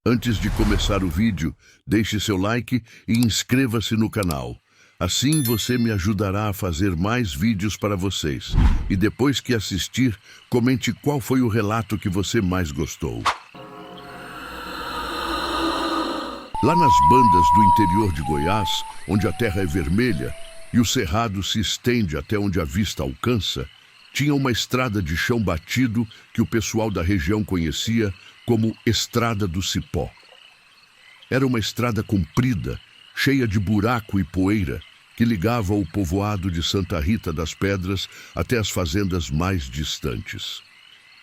Antes de começar o vídeo, deixe seu like e inscreva-se no canal. Assim você me ajudará a fazer mais vídeos para vocês. E depois que assistir, comente qual foi o relato que você mais gostou. Lá nas bandas do interior de Goiás, onde a terra é vermelha e o cerrado se estende até onde a vista alcança, tinha uma estrada de chão batido que o pessoal da região conhecia como Estrada do Cipó. Era uma estrada comprida, cheia de buraco e poeira, que ligava o povoado de Santa Rita das Pedras até as fazendas mais distantes.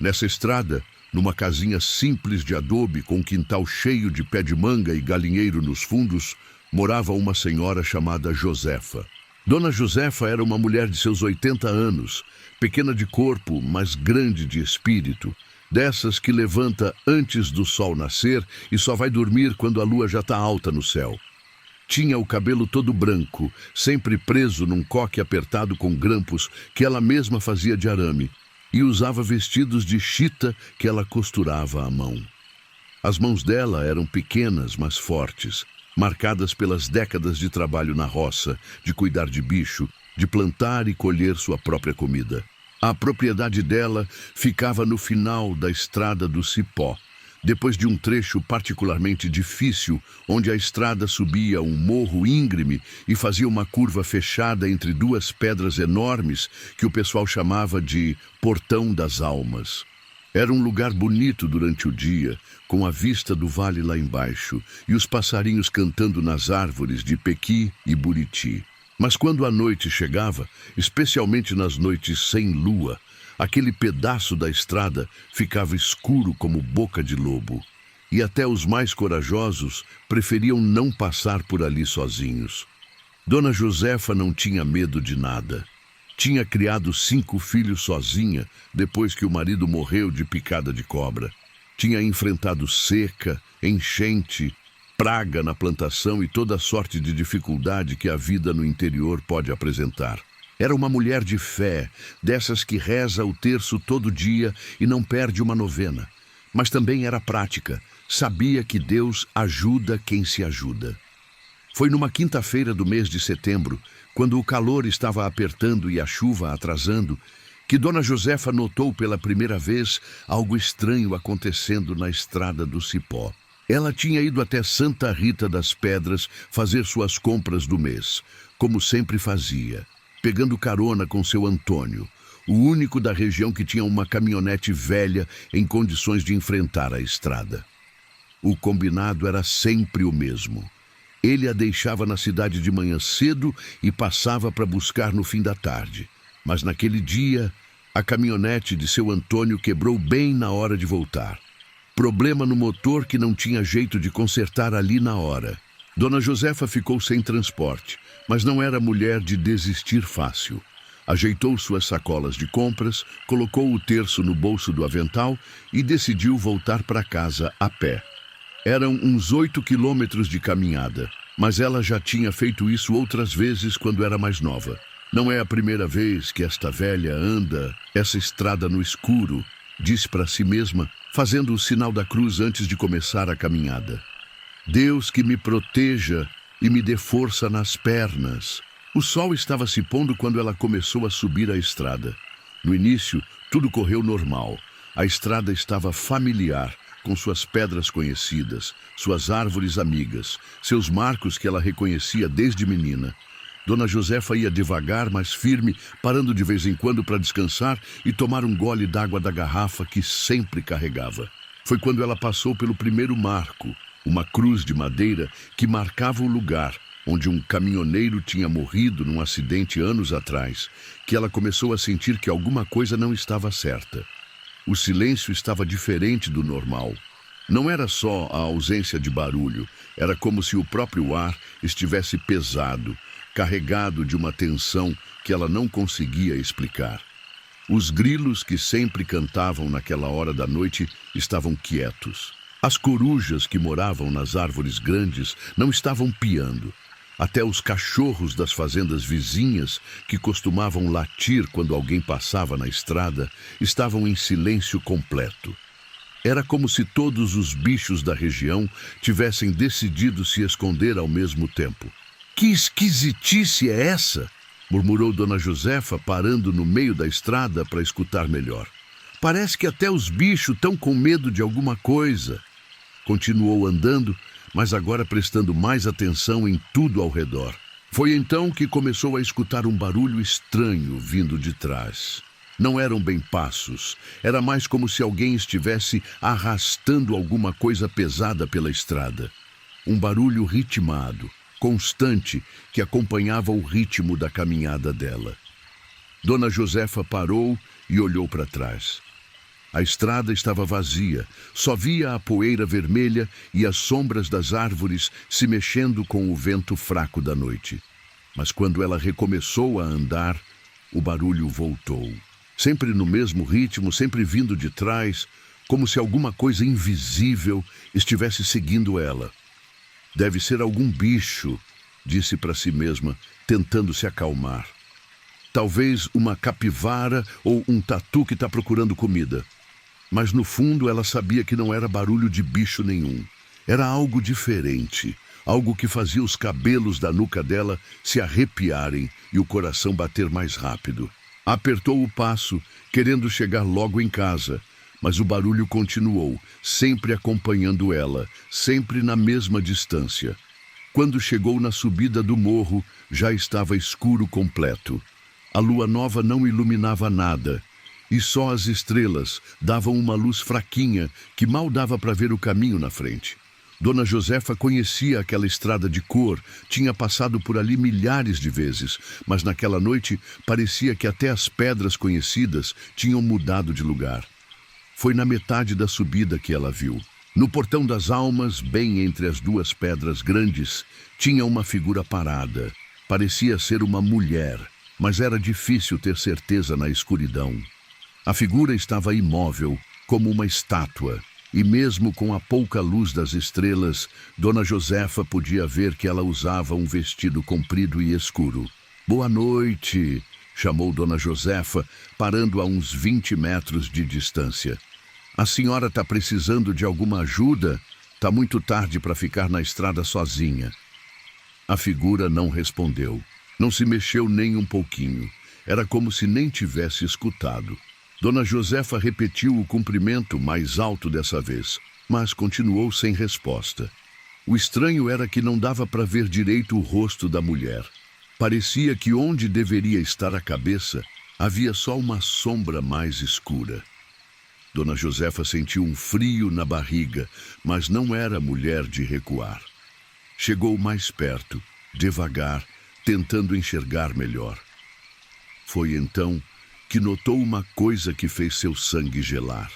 Nessa estrada, numa casinha simples de adobe com um quintal cheio de pé de manga e galinheiro nos fundos, morava uma senhora chamada Josefa. Dona Josefa era uma mulher de seus 80 anos, pequena de corpo, mas grande de espírito, dessas que levanta antes do sol nascer e só vai dormir quando a lua já está alta no céu. Tinha o cabelo todo branco, sempre preso num coque apertado com grampos que ela mesma fazia de arame, e usava vestidos de chita que ela costurava à mão. As mãos dela eram pequenas, mas fortes, marcadas pelas décadas de trabalho na roça, de cuidar de bicho, de plantar e colher sua própria comida. A propriedade dela ficava no final da Estrada do Cipó, depois de um trecho particularmente difícil, onde a estrada subia um morro íngreme e fazia uma curva fechada entre duas pedras enormes que o pessoal chamava de Portão das Almas. Era um lugar bonito durante o dia, com a vista do vale lá embaixo e os passarinhos cantando nas árvores de pequi e buriti. Mas quando a noite chegava, especialmente nas noites sem lua, aquele pedaço da estrada ficava escuro como boca de lobo. E até os mais corajosos preferiam não passar por ali sozinhos. Dona Josefa não tinha medo de nada. Tinha criado 5 filhos sozinha depois que o marido morreu de picada de cobra. Tinha enfrentado seca, enchente, praga na plantação e toda sorte de dificuldade que a vida no interior pode apresentar. Era uma mulher de fé, dessas que reza o terço todo dia e não perde uma novena. Mas também era prática, sabia que Deus ajuda quem se ajuda. Foi numa quinta-feira do mês de setembro, quando o calor estava apertando e a chuva atrasando, que Dona Josefa notou pela primeira vez algo estranho acontecendo na Estrada do Cipó. Ela tinha ido até Santa Rita das Pedras fazer suas compras do mês, como sempre fazia, pegando carona com seu Antônio, o único da região que tinha uma caminhonete velha em condições de enfrentar a estrada. O combinado era sempre o mesmo. Ele a deixava na cidade de manhã cedo e passava para buscar no fim da tarde. Mas naquele dia, a caminhonete de seu Antônio quebrou bem na hora de voltar. Problema no motor que não tinha jeito de consertar ali na hora. Dona Josefa ficou sem transporte, mas não era mulher de desistir fácil. Ajeitou suas sacolas de compras, colocou o terço no bolso do avental e decidiu voltar para casa a pé. Eram uns 8 quilômetros de caminhada, mas ela já tinha feito isso outras vezes quando era mais nova. Não é a primeira vez que esta velha anda essa estrada no escuro, disse para si mesma, fazendo o sinal da cruz antes de começar a caminhada. Deus que me proteja e me dê força nas pernas. O sol estava se pondo quando ela começou a subir a estrada. No início, tudo correu normal. A estrada estava familiar, com suas pedras conhecidas, suas árvores amigas, seus marcos que ela reconhecia desde menina. Dona Josefa ia devagar, mas firme, parando de vez em quando para descansar e tomar um gole d'água da garrafa que sempre carregava. Foi quando ela passou pelo primeiro marco, uma cruz de madeira que marcava o lugar onde um caminhoneiro tinha morrido num acidente anos atrás, que ela começou a sentir que alguma coisa não estava certa. O silêncio estava diferente do normal. Não era só a ausência de barulho, era como se o próprio ar estivesse pesado, carregado de uma tensão que ela não conseguia explicar. Os grilos que sempre cantavam naquela hora da noite estavam quietos. As corujas que moravam nas árvores grandes não estavam piando. Até os cachorros das fazendas vizinhas, que costumavam latir quando alguém passava na estrada, estavam em silêncio completo. Era como se todos os bichos da região tivessem decidido se esconder ao mesmo tempo. Que esquisitice é essa? Murmurou Dona Josefa, parando no meio da estrada para escutar melhor. Parece que até os bichos estão com medo de alguma coisa. Continuou andando, mas agora prestando mais atenção em tudo ao redor. Foi então que começou a escutar um barulho estranho vindo de trás. Não eram bem passos, era mais como se alguém estivesse arrastando alguma coisa pesada pela estrada. Um barulho ritmado, constante, que acompanhava o ritmo da caminhada dela. Dona Josefa parou e olhou para trás. A estrada estava vazia, só via a poeira vermelha e as sombras das árvores se mexendo com o vento fraco da noite. Mas quando ela recomeçou a andar, o barulho voltou. Sempre no mesmo ritmo, sempre vindo de trás, como se alguma coisa invisível estivesse seguindo ela. Deve ser algum bicho, disse para si mesma, tentando se acalmar. Talvez uma capivara ou um tatu que está procurando comida. Mas no fundo ela sabia que não era barulho de bicho nenhum. Era algo diferente, algo que fazia os cabelos da nuca dela se arrepiarem e o coração bater mais rápido. Apertou o passo, querendo chegar logo em casa, mas o barulho continuou, sempre acompanhando ela, sempre na mesma distância. Quando chegou na subida do morro, já estava escuro completo. A lua nova não iluminava nada, e só as estrelas davam uma luz fraquinha que mal dava para ver o caminho na frente. Dona Josefa conhecia aquela estrada de cor, tinha passado por ali milhares de vezes, mas naquela noite parecia que até as pedras conhecidas tinham mudado de lugar. Foi na metade da subida que ela viu. No portão das almas, bem entre as duas pedras grandes, tinha uma figura parada. Parecia ser uma mulher, mas era difícil ter certeza na escuridão. A figura estava imóvel, como uma estátua. E mesmo com a pouca luz das estrelas, Dona Josefa podia ver que ela usava um vestido comprido e escuro. «Boa noite», chamou Dona Josefa, parando a uns 20 metros de distância. «A senhora está precisando de alguma ajuda? Está muito tarde para ficar na estrada sozinha». A figura não respondeu. Não se mexeu nem um pouquinho. Era como se nem tivesse escutado. Dona Josefa repetiu o cumprimento mais alto dessa vez, mas continuou sem resposta. O estranho era que não dava para ver direito o rosto da mulher. Parecia que onde deveria estar a cabeça, havia só uma sombra mais escura. Dona Josefa sentiu um frio na barriga, mas não era mulher de recuar. Chegou mais perto, devagar, tentando enxergar melhor. Foi então que notou uma coisa que fez seu sangue gelar.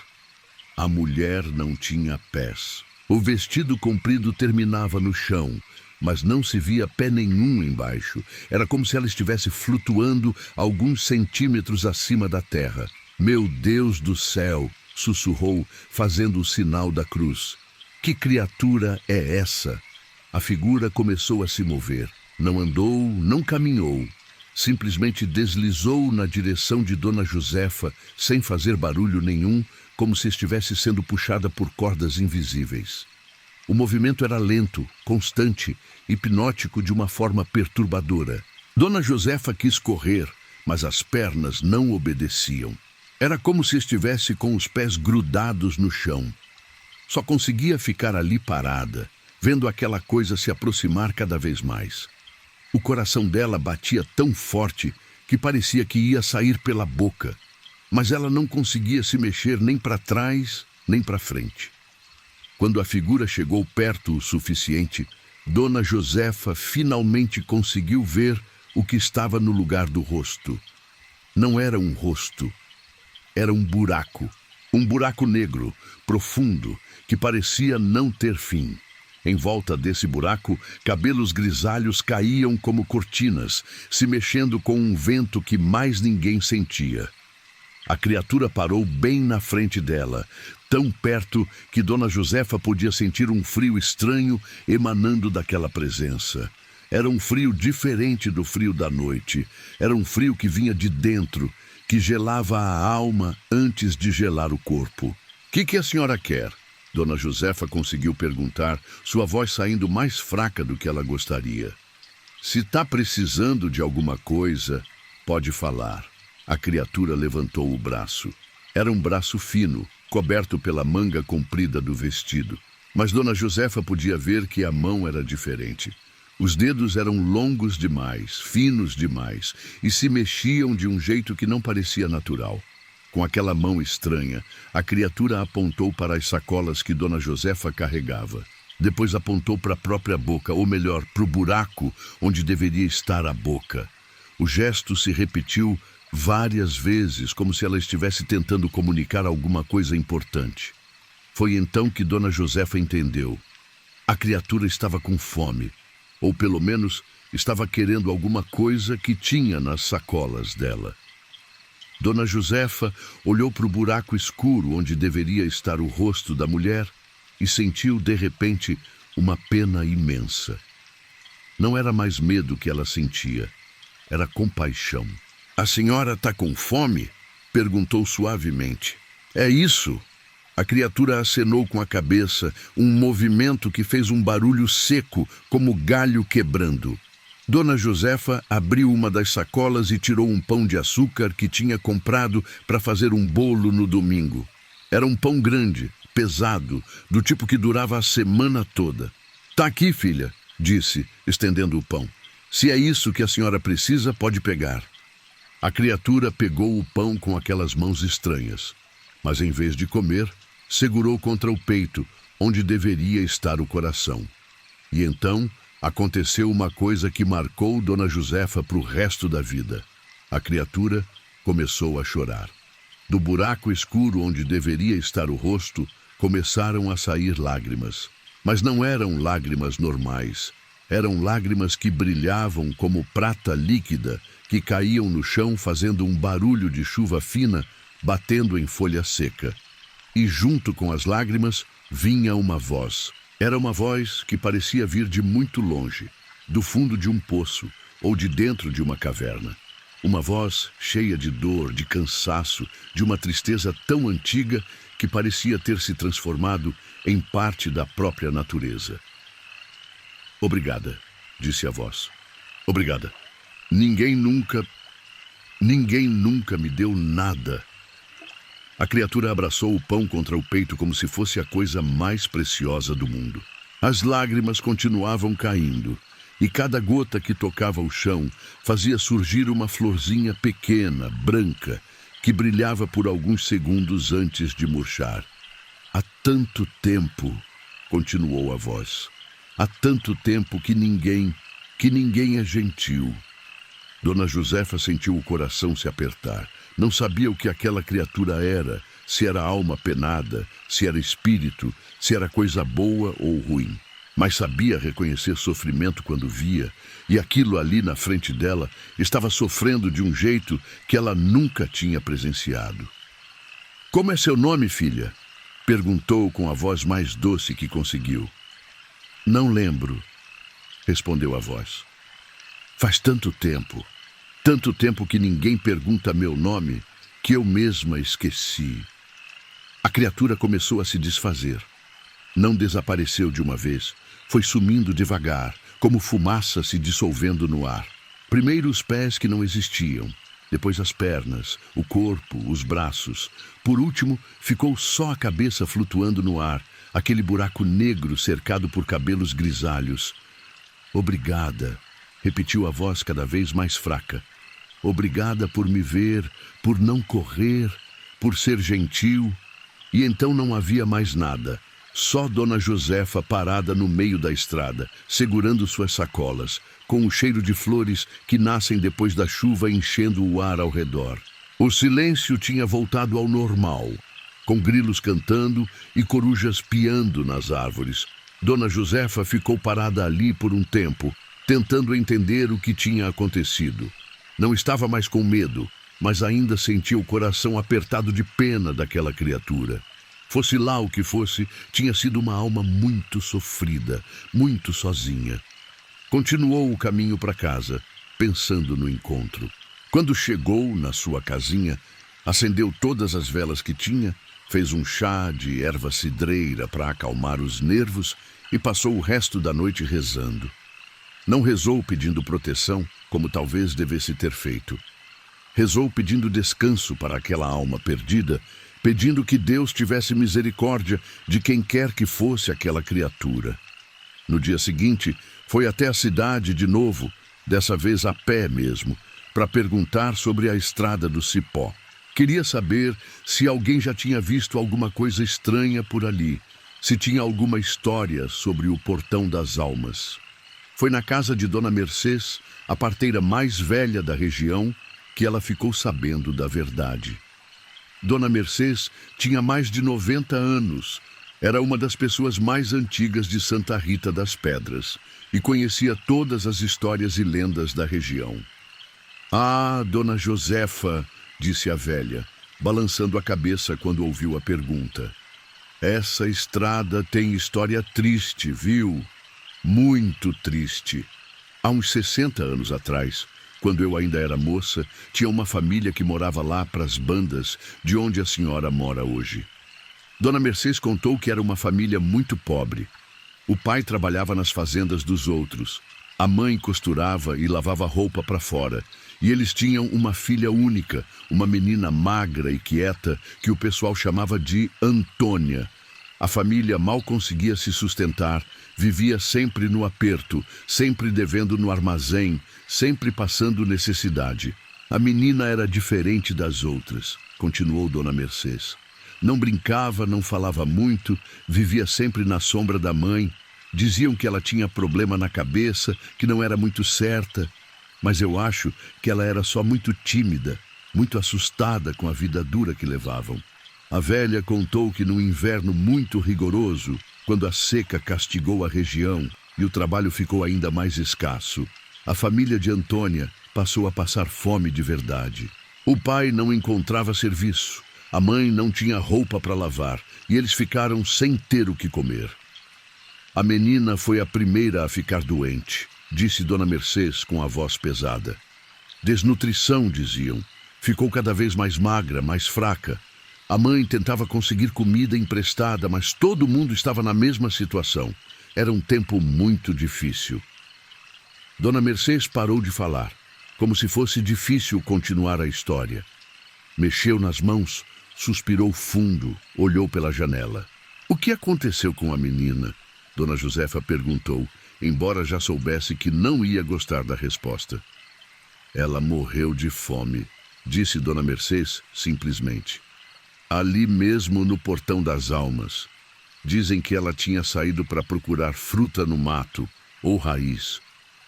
A mulher não tinha pés. O vestido comprido terminava no chão, mas não se via pé nenhum embaixo. Era como se ela estivesse flutuando alguns centímetros acima da terra. «Meu Deus do céu!» sussurrou, fazendo o sinal da cruz. «Que criatura é essa?» A figura começou a se mover. Não andou, não caminhou. Simplesmente deslizou na direção de Dona Josefa, sem fazer barulho nenhum, como se estivesse sendo puxada por cordas invisíveis. O movimento era lento, constante, hipnótico de uma forma perturbadora. Dona Josefa quis correr, mas as pernas não obedeciam. Era como se estivesse com os pés grudados no chão. Só conseguia ficar ali parada, vendo aquela coisa se aproximar cada vez mais. O coração dela batia tão forte que parecia que ia sair pela boca, mas ela não conseguia se mexer nem para trás, nem para frente. Quando a figura chegou perto o suficiente, Dona Josefa finalmente conseguiu ver o que estava no lugar do rosto. Não era um rosto, era um buraco negro, profundo, que parecia não ter fim. Em volta desse buraco, cabelos grisalhos caíam como cortinas, se mexendo com um vento que mais ninguém sentia. A criatura parou bem na frente dela, tão perto que Dona Josefa podia sentir um frio estranho emanando daquela presença. Era um frio diferente do frio da noite. Era um frio que vinha de dentro, que gelava a alma antes de gelar o corpo. Que a senhora quer? Dona Josefa conseguiu perguntar, sua voz saindo mais fraca do que ela gostaria. Se está precisando de alguma coisa, pode falar. A criatura levantou o braço. Era um braço fino, coberto pela manga comprida do vestido. Mas Dona Josefa podia ver que a mão era diferente. Os dedos eram longos demais, finos demais, e se mexiam de um jeito que não parecia natural. Com aquela mão estranha, a criatura apontou para as sacolas que Dona Josefa carregava. Depois apontou para a própria boca, ou melhor, para o buraco onde deveria estar a boca. O gesto se repetiu várias vezes, como se ela estivesse tentando comunicar alguma coisa importante. Foi então que Dona Josefa entendeu. A criatura estava com fome, ou pelo menos estava querendo alguma coisa que tinha nas sacolas dela. Dona Josefa olhou para o buraco escuro onde deveria estar o rosto da mulher e sentiu, de repente, uma pena imensa. Não era mais medo que ela sentia, era compaixão. "A senhora está com fome?" perguntou suavemente. "É isso." A criatura acenou com a cabeça, um movimento que fez um barulho seco, como galho quebrando. Dona Josefa abriu uma das sacolas e tirou um pão de açúcar que tinha comprado para fazer um bolo no domingo. Era um pão grande, pesado, do tipo que durava a semana toda. "Tá aqui, filha", disse, estendendo o pão. "Se é isso que a senhora precisa, pode pegar." A criatura pegou o pão com aquelas mãos estranhas, mas em vez de comer, segurou contra o peito, onde deveria estar o coração. E então aconteceu uma coisa que marcou Dona Josefa para o resto da vida. A criatura começou a chorar. Do buraco escuro onde deveria estar o rosto, começaram a sair lágrimas. Mas não eram lágrimas normais. Eram lágrimas que brilhavam como prata líquida, que caíam no chão fazendo um barulho de chuva fina, batendo em folha seca. E junto com as lágrimas vinha uma voz. Era uma voz que parecia vir de muito longe, do fundo de um poço ou de dentro de uma caverna. Uma voz cheia de dor, de cansaço, de uma tristeza tão antiga que parecia ter se transformado em parte da própria natureza. "Obrigada", disse a voz. "Obrigada. Ninguém nunca me deu nada." A criatura abraçou o pão contra o peito como se fosse a coisa mais preciosa do mundo. As lágrimas continuavam caindo, e cada gota que tocava o chão fazia surgir uma florzinha pequena, branca, que brilhava por alguns segundos antes de murchar. "Há tanto tempo", continuou a voz, "há tanto tempo que ninguém é gentil." Dona Josefa sentiu o coração se apertar. Não sabia o que aquela criatura era, se era alma penada, se era espírito, se era coisa boa ou ruim. Mas sabia reconhecer sofrimento quando via, e aquilo ali na frente dela estava sofrendo de um jeito que ela nunca tinha presenciado. "Como é seu nome, filha?" perguntou com a voz mais doce que conseguiu. "Não lembro", respondeu a voz. "Faz tanto tempo que ninguém pergunta meu nome, que eu mesma esqueci." A criatura começou a se desfazer. Não desapareceu de uma vez, foi sumindo devagar, como fumaça se dissolvendo no ar. Primeiro os pés que não existiam, depois as pernas, o corpo, os braços. Por último, ficou só a cabeça flutuando no ar, aquele buraco negro cercado por cabelos grisalhos. "Obrigada", repetiu a voz cada vez mais fraca. "Obrigada por me ver, por não correr, por ser gentil." E então não havia mais nada. Só Dona Josefa parada no meio da estrada, segurando suas sacolas, com o cheiro de flores que nascem depois da chuva enchendo o ar ao redor. O silêncio tinha voltado ao normal, com grilos cantando e corujas piando nas árvores. Dona Josefa ficou parada ali por um tempo, tentando entender o que tinha acontecido. Não estava mais com medo, mas ainda sentia o coração apertado de pena daquela criatura. Fosse lá o que fosse, tinha sido uma alma muito sofrida, muito sozinha. Continuou o caminho para casa, pensando no encontro. Quando chegou na sua casinha, acendeu todas as velas que tinha, Fez um chá de erva cidreira para acalmar os nervos e passou o resto da noite rezando. Não rezou pedindo proteção, como talvez devesse ter feito. Rezou pedindo descanso para aquela alma perdida, pedindo que Deus tivesse misericórdia de quem quer que fosse aquela criatura. No dia seguinte, foi até a cidade de novo, dessa vez a pé mesmo, para perguntar sobre a estrada do Cipó. Queria saber se alguém já tinha visto alguma coisa estranha por ali, se tinha alguma história sobre o Portão das Almas. Foi na casa de Dona Mercês, a parteira mais velha da região, que ela ficou sabendo da verdade. Dona Mercês tinha mais de 90 anos, era uma das pessoas mais antigas de Santa Rita das Pedras e conhecia todas as histórias e lendas da região. "Ah, Dona Josefa", disse a velha, balançando a cabeça quando ouviu a pergunta. "Essa estrada tem história triste, viu? Muito triste. Há uns 60 anos atrás, quando eu ainda era moça, tinha uma família que morava lá para as bandas de onde a senhora mora hoje. Dona Mercês contou que era uma família muito pobre. O pai trabalhava nas fazendas dos outros. A mãe costurava e lavava roupa para fora. E eles tinham uma filha única, uma menina magra e quieta, que o pessoal chamava de Antônia. A família mal conseguia se sustentar, vivia sempre no aperto, sempre devendo no armazém, sempre passando necessidade. A menina era diferente das outras", continuou Dona Mercês. "Não brincava, não falava muito, vivia sempre na sombra da mãe. Diziam que ela tinha problema na cabeça, que não era muito certa. Mas eu acho que ela era só muito tímida, muito assustada com a vida dura que levavam. A velha contou que num inverno muito rigoroso, quando a seca castigou a região e o trabalho ficou ainda mais escasso, a família de Antônia passou a passar fome de verdade. O pai não encontrava serviço, a mãe não tinha roupa para lavar e eles ficaram sem ter o que comer. A menina foi a primeira a ficar doente", disse Dona Mercês com a voz pesada. "Desnutrição", diziam. Ficou cada vez mais magra, mais fraca. A mãe tentava conseguir comida emprestada, mas todo mundo estava na mesma situação. Era um tempo muito difícil. Dona Mercês parou de falar, como se fosse difícil continuar a história. Mexeu nas mãos, suspirou fundo, olhou pela janela. "O que aconteceu com a menina?" Dona Josefa perguntou, embora já soubesse que não ia gostar da resposta. "Ela morreu de fome", disse Dona Mercês simplesmente. "Ali mesmo no Portão das Almas. Dizem que ela tinha saído para procurar fruta no mato, ou raiz,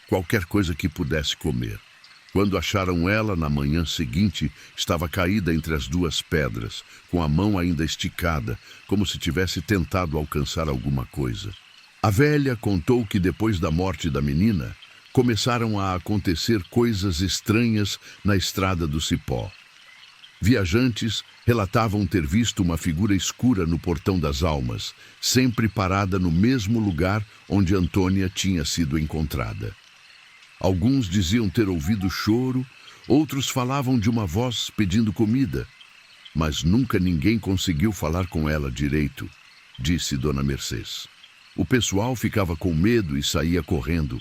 qualquer coisa que pudesse comer. Quando acharam ela, na manhã seguinte, estava caída entre as duas pedras, com a mão ainda esticada, como se tivesse tentado alcançar alguma coisa. A velha contou que depois da morte da menina, começaram a acontecer coisas estranhas na estrada do Cipó. Viajantes relatavam ter visto uma figura escura no Portão das Almas, sempre parada no mesmo lugar onde Antônia tinha sido encontrada. Alguns diziam ter ouvido choro, outros falavam de uma voz pedindo comida, mas nunca ninguém conseguiu falar com ela direito, disse Dona Mercês. O pessoal ficava com medo e saía correndo.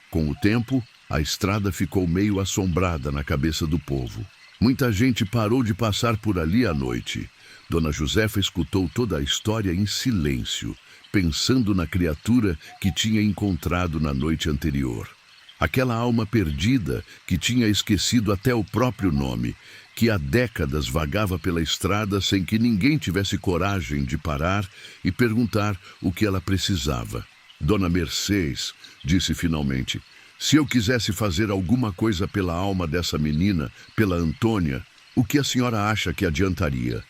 Com o tempo, a estrada ficou meio assombrada na cabeça do povo. Muita gente parou de passar por ali à noite. Dona Josefa escutou toda a história em silêncio, pensando na criatura que tinha encontrado na noite anterior. Aquela alma perdida que tinha esquecido até o próprio nome, que há décadas vagava pela estrada sem que ninguém tivesse coragem de parar e perguntar o que ela precisava. Dona Mercês disse finalmente: "Se eu quisesse fazer alguma coisa pela alma dessa menina, pela Antônia, o que a senhora acha que adiantaria?"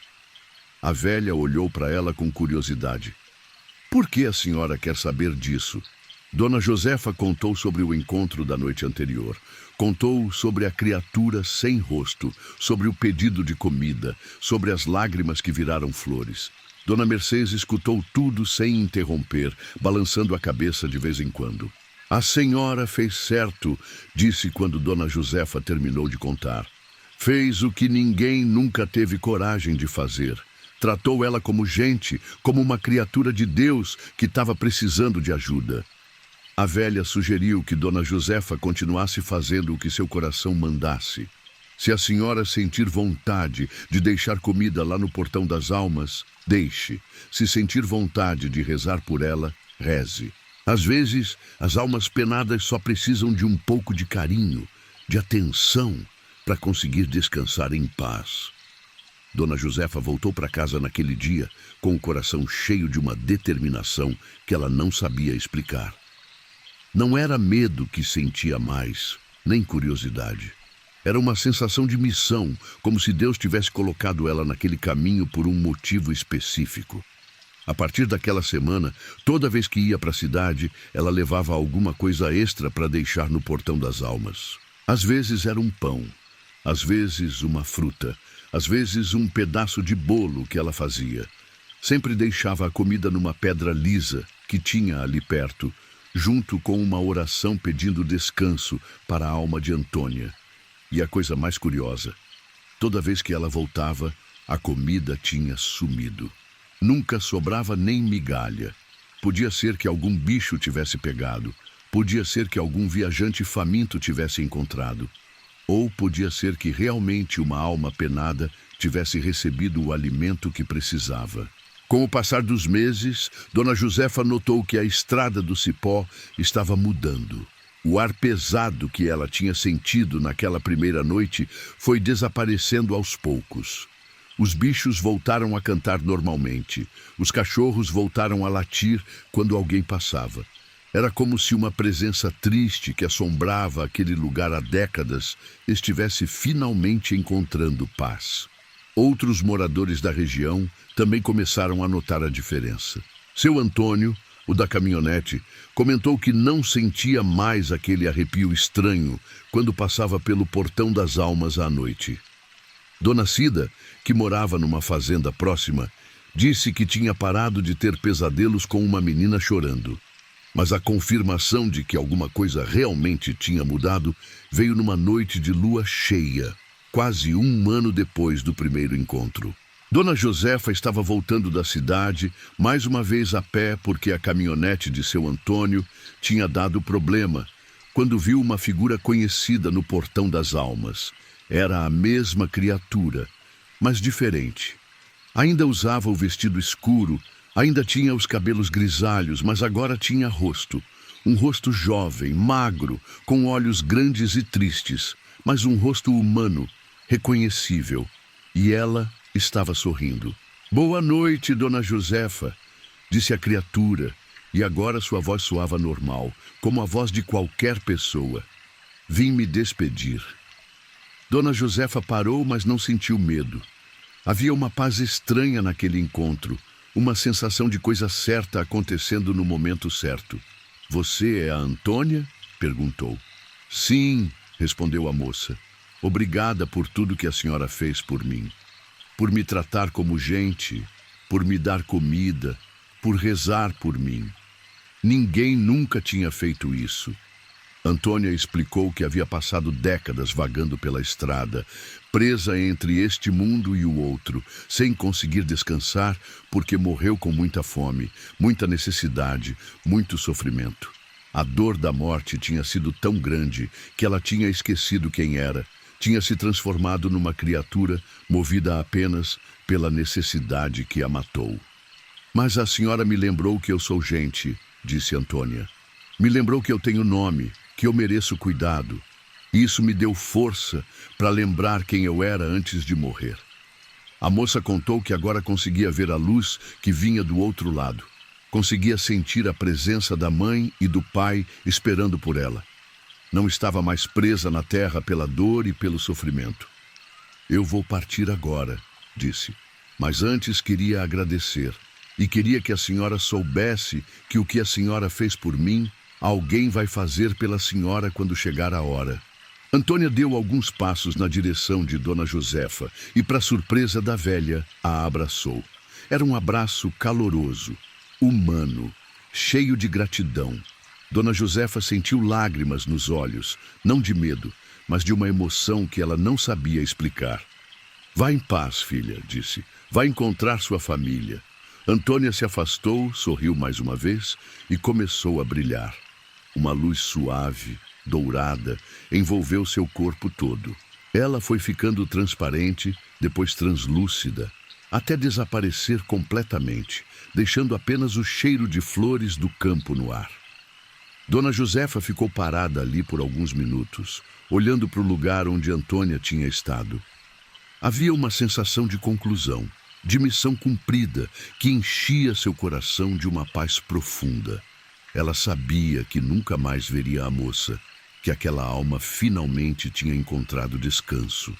A velha olhou para ela com curiosidade. "Por que a senhora quer saber disso?" Dona Josefa contou sobre o encontro da noite anterior. Contou sobre a criatura sem rosto, sobre o pedido de comida, sobre as lágrimas que viraram flores. Dona Mercês escutou tudo sem interromper, balançando a cabeça de vez em quando. "A senhora fez certo", disse quando Dona Josefa terminou de contar. "Fez o que ninguém nunca teve coragem de fazer. Tratou ela como gente, como uma criatura de Deus que estava precisando de ajuda. A velha sugeriu que Dona Josefa continuasse fazendo o que seu coração mandasse. Se a senhora sentir vontade de deixar comida lá no portão das almas, deixe. Se sentir vontade de rezar por ela, reze. Às vezes, as almas penadas só precisam de um pouco de carinho, de atenção, para conseguir descansar em paz. Dona Josefa voltou para casa naquele dia com o coração cheio de uma determinação que ela não sabia explicar. Não era medo que sentia mais, nem curiosidade. Era uma sensação de missão, como se Deus tivesse colocado ela naquele caminho por um motivo específico. A partir daquela semana, toda vez que ia para a cidade, ela levava alguma coisa extra para deixar no portão das almas. Às vezes era um pão, às vezes uma fruta, às vezes um pedaço de bolo que ela fazia. Sempre deixava a comida numa pedra lisa que tinha ali perto, junto com uma oração pedindo descanso para a alma de Antônia. E a coisa mais curiosa, toda vez que ela voltava, a comida tinha sumido. Nunca sobrava nem migalha. Podia ser que algum bicho tivesse pegado, podia ser que algum viajante faminto tivesse encontrado, ou podia ser que realmente uma alma penada tivesse recebido o alimento que precisava. Com o passar dos meses, Dona Josefa notou que a estrada do Cipó estava mudando. O ar pesado que ela tinha sentido naquela primeira noite foi desaparecendo aos poucos. Os bichos voltaram a cantar normalmente. Os cachorros voltaram a latir quando alguém passava. Era como se uma presença triste que assombrava aquele lugar há décadas estivesse finalmente encontrando paz. Outros moradores da região também começaram a notar a diferença. Seu Antônio, o da caminhonete, comentou que não sentia mais aquele arrepio estranho quando passava pelo portão das almas à noite. Dona Cida, que morava numa fazenda próxima, disse que tinha parado de ter pesadelos com uma menina chorando. Mas a confirmação de que alguma coisa realmente tinha mudado veio numa noite de lua cheia, quase um ano depois do primeiro encontro. Dona Josefa estava voltando da cidade, mais uma vez a pé, porque a caminhonete de seu Antônio tinha dado problema, quando viu uma figura conhecida no portão das almas. Era a mesma criatura, mas diferente. Ainda usava o vestido escuro, ainda tinha os cabelos grisalhos, mas agora tinha rosto. Um rosto jovem, magro, com olhos grandes e tristes, mas um rosto humano, reconhecível. E ela estava sorrindo. "Boa noite, Dona Josefa", disse a criatura, e agora sua voz soava normal, como a voz de qualquer pessoa. "Vim me despedir." Dona Josefa parou, mas não sentiu medo. Havia uma paz estranha naquele encontro, uma sensação de coisa certa acontecendo no momento certo. "Você é a Antônia?" perguntou. "Sim", respondeu a moça. "Obrigada por tudo que a senhora fez por mim. Por me tratar como gente, por me dar comida, por rezar por mim. Ninguém nunca tinha feito isso." Antônia explicou que havia passado décadas vagando pela estrada, presa entre este mundo e o outro, sem conseguir descansar porque morreu com muita fome, muita necessidade, muito sofrimento. A dor da morte tinha sido tão grande que ela tinha esquecido quem era, tinha se transformado numa criatura movida apenas pela necessidade que a matou. "Mas a senhora me lembrou que eu sou gente", disse Antônia. "Me lembrou que eu tenho nome, que eu mereço cuidado. Isso me deu força para lembrar quem eu era antes de morrer." A moça contou que agora conseguia ver a luz que vinha do outro lado. Conseguia sentir a presença da mãe e do pai esperando por ela. Não estava mais presa na terra pela dor e pelo sofrimento. "Eu vou partir agora", disse, "mas antes queria agradecer e queria que a senhora soubesse que o que a senhora fez por mim, alguém vai fazer pela senhora quando chegar a hora." Antônia deu alguns passos na direção de Dona Josefa e, para surpresa da velha, a abraçou. Era um abraço caloroso, humano, cheio de gratidão. Dona Josefa sentiu lágrimas nos olhos, não de medo, mas de uma emoção que ela não sabia explicar. "Vá em paz, filha", disse. Vai encontrar sua família. Antônia se afastou, sorriu mais uma vez e começou a brilhar. Uma luz suave, dourada, envolveu seu corpo todo. Ela foi ficando transparente, depois translúcida, até desaparecer completamente, deixando apenas o cheiro de flores do campo no ar. Dona Josefa ficou parada ali por alguns minutos, olhando para o lugar onde Antônia tinha estado. Havia uma sensação de conclusão, de missão cumprida, que enchia seu coração de uma paz profunda. Ela sabia que nunca mais veria a moça, que aquela alma finalmente tinha encontrado descanso.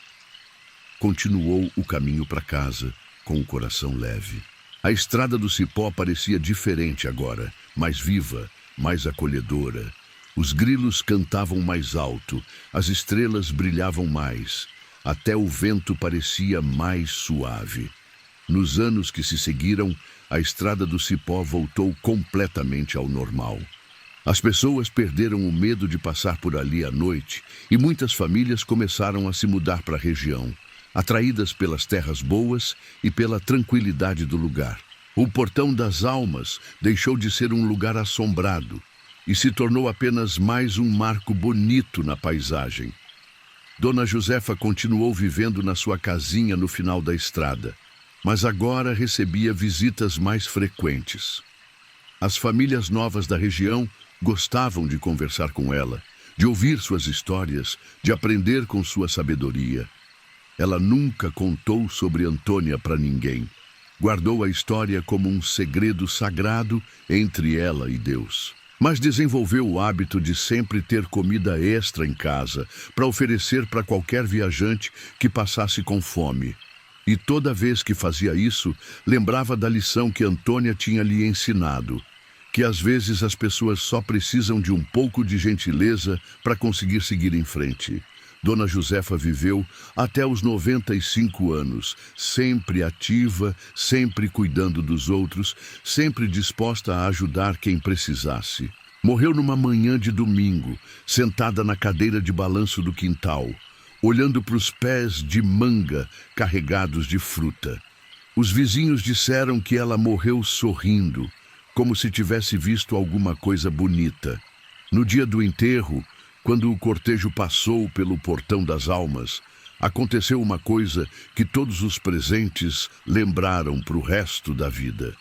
Continuou o caminho para casa, com o coração leve. A estrada do Cipó parecia diferente agora, mais viva, mais acolhedora. Os grilos cantavam mais alto, as estrelas brilhavam mais, até o vento parecia mais suave. Nos anos que se seguiram, a estrada do Cipó voltou completamente ao normal. As pessoas perderam o medo de passar por ali à noite e muitas famílias começaram a se mudar para a região, atraídas pelas terras boas e pela tranquilidade do lugar. O Portão das Almas deixou de ser um lugar assombrado e se tornou apenas mais um marco bonito na paisagem. Dona Josefa continuou vivendo na sua casinha no final da estrada, mas agora recebia visitas mais frequentes. As famílias novas da região gostavam de conversar com ela, de ouvir suas histórias, de aprender com sua sabedoria. Ela nunca contou sobre Antônia para ninguém. Guardou a história como um segredo sagrado entre ela e Deus. Mas desenvolveu o hábito de sempre ter comida extra em casa para oferecer para qualquer viajante que passasse com fome. E toda vez que fazia isso, lembrava da lição que Antônia tinha lhe ensinado, que às vezes as pessoas só precisam de um pouco de gentileza para conseguir seguir em frente. Dona Josefa viveu até os 95 anos, sempre ativa, sempre cuidando dos outros, sempre disposta a ajudar quem precisasse. Morreu numa manhã de domingo, sentada na cadeira de balanço do quintal, olhando para os pés de manga carregados de fruta. Os vizinhos disseram que ela morreu sorrindo, como se tivesse visto alguma coisa bonita. No dia do enterro, quando o cortejo passou pelo Portão das Almas, aconteceu uma coisa que todos os presentes lembraram para o resto da vida.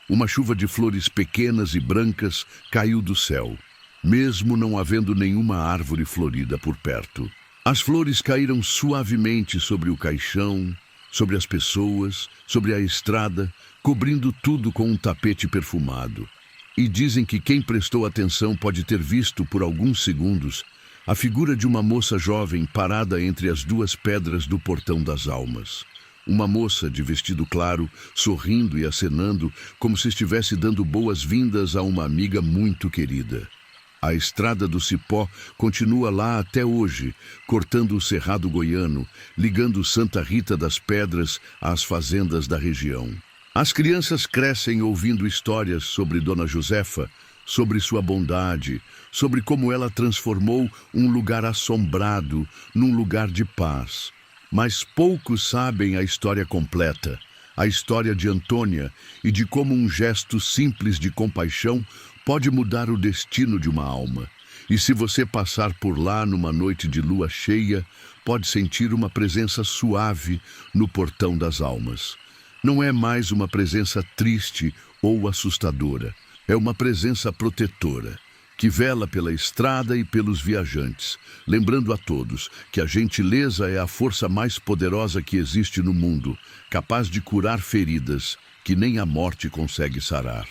Uma chuva de flores pequenas e brancas caiu do céu, mesmo não havendo nenhuma árvore florida por perto. As flores caíram suavemente sobre o caixão, sobre as pessoas, sobre a estrada, cobrindo tudo com um tapete perfumado. E dizem que quem prestou atenção pode ter visto por alguns segundos a figura de uma moça jovem parada entre as duas pedras do Portão das Almas. Uma moça de vestido claro, sorrindo e acenando, como se estivesse dando boas-vindas a uma amiga muito querida. A estrada do Cipó continua lá até hoje, cortando o Cerrado Goiano, ligando Santa Rita das Pedras às fazendas da região. As crianças crescem ouvindo histórias sobre Dona Josefa, sobre sua bondade, sobre como ela transformou um lugar assombrado num lugar de paz. Mas poucos sabem a história completa, a história de Antônia e de como um gesto simples de compaixão pode mudar o destino de uma alma. E se você passar por lá numa noite de lua cheia, pode sentir uma presença suave no Portão das Almas. Não é mais uma presença triste ou assustadora. É uma presença protetora, que vela pela estrada e pelos viajantes, lembrando a todos que a gentileza é a força mais poderosa que existe no mundo, capaz de curar feridas que nem a morte consegue sarar.